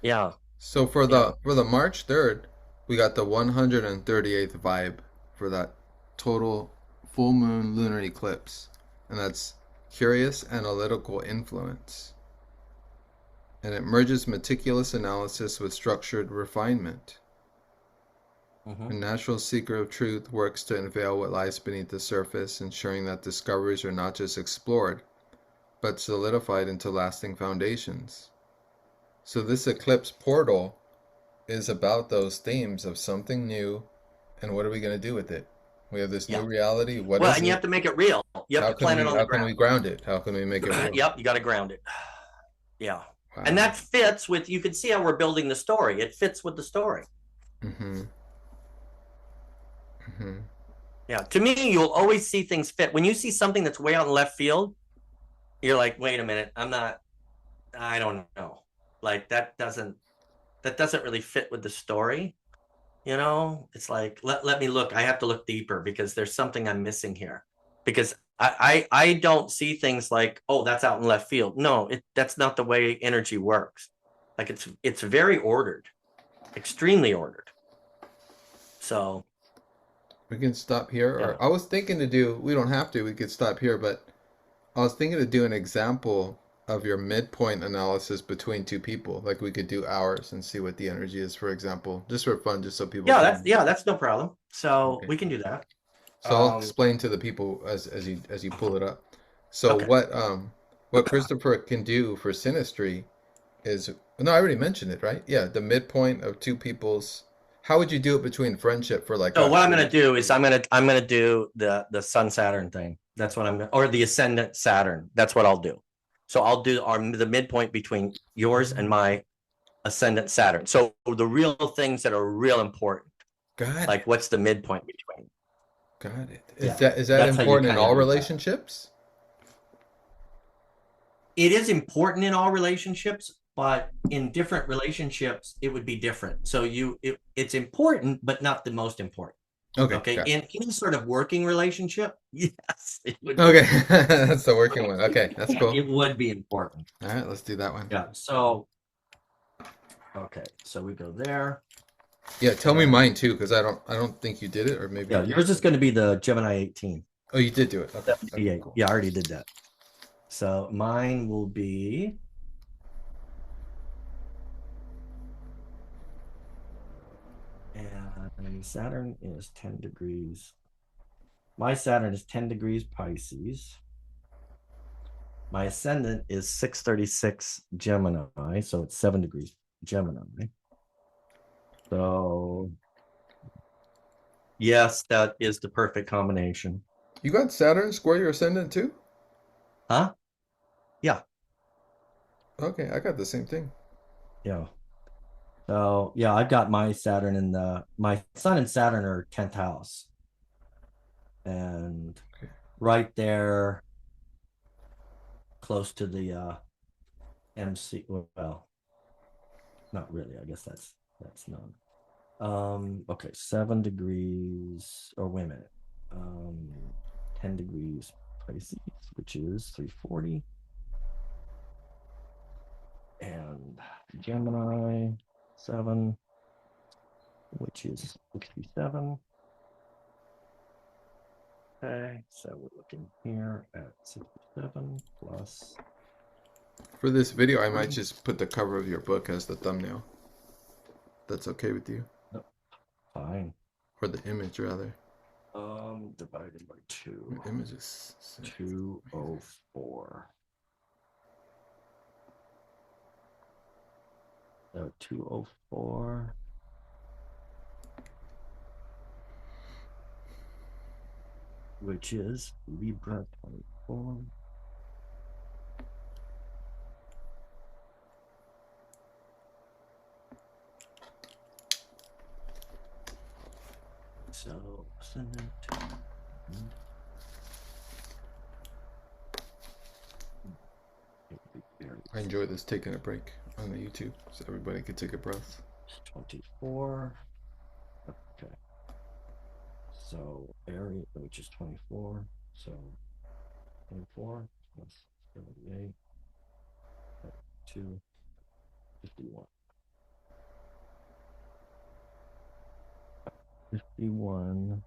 Yeah. So for the March 3rd, we got the 138th vibe for that total full moon lunar eclipse. And that's curious analytical influence. And it merges meticulous analysis with structured refinement. A natural seeker of truth works to unveil what lies beneath the surface, ensuring that discoveries are not just explored, but solidified into lasting foundations. So this eclipse portal is about those themes of something new, and what are we going to do with it? We have this new reality. What is and it? you have to make it real. You have to plant it on the ground. How can we ground it? How can we make it real? Yep, you got to ground it. Yeah. Wow. And that fits with, you can see how we're building the story. It fits with the story. Yeah. To me, you'll always see things fit. When you see something that's way out in left field, you're like, wait a minute, I don't know. Like that doesn't really fit with the story. It's like, let me look. I have to look deeper because there's something I'm missing here. Because I don't see things like, oh, that's out in left field. No, that's not the way energy works. Like it's very ordered, extremely ordered. So we can stop here. Yeah. Or I was thinking to do, we don't have to, we could stop here, but I was thinking to do an example of your midpoint analysis between two people. Like we could do ours and see what the energy is, for example, just for fun, just so people. That's no problem. So we can do that. So I'll explain to the people as you pull it up. So what Christopher can do for synastry is, no, I already mentioned it, right? Yeah, the midpoint of two people's. How would you do it between friendship for like? So what I'm going to do is I'm going to do the Sun Saturn thing. That's what or the ascendant Saturn. That's what I'll do. So I'll do the midpoint between yours and my ascendant Saturn. So the real things that are real important. Got it. Like what's the midpoint between? Got it. Is that important in all relationships? It is important in all relationships, but in different relationships, it would be different. So it's important, but not the most important. Okay. In any sort of working relationship, yes, it would. Okay, that's the working one. Okay, that's cool. It would be important. All right, let's do that one. Yeah. So, okay, so we go there. Yeah, tell me mine too, because I don't think you did it, or maybe. Yeah, yours is going to be the Gemini 18. Oh, you did do it. Okay. Cool. Yeah, I already did that. So mine will be. And Saturn is 10 degrees. My Saturn is 10 degrees Pisces. My ascendant is 636 Gemini, so it's 7 degrees Gemini. So, yes, that is the perfect combination. You got Saturn square your ascendant too? Huh? Yeah. Okay, I got the same thing. Yeah. So, yeah, I've got my Saturn in my Sun and Saturn are 10th house. And Okay. right there, close to the MC. Well, not really. I guess that's none. Okay, 7 degrees, or wait a minute. 10 degrees Pisces, which is 340. And Gemini 7, which is 67. Okay, so we're looking here at 67 plus. For this video, I might just put the cover of your book as the thumbnail. That's okay with you? No, fine. Or the image, rather. Divided by 2. Images. 204. So 204. Which is Libra 24. So ascendant. I enjoy this taking a break on the YouTube so everybody can take a breath. 24. Okay. So Aries, which is 24. So 24 plus 78. 2, 51. 51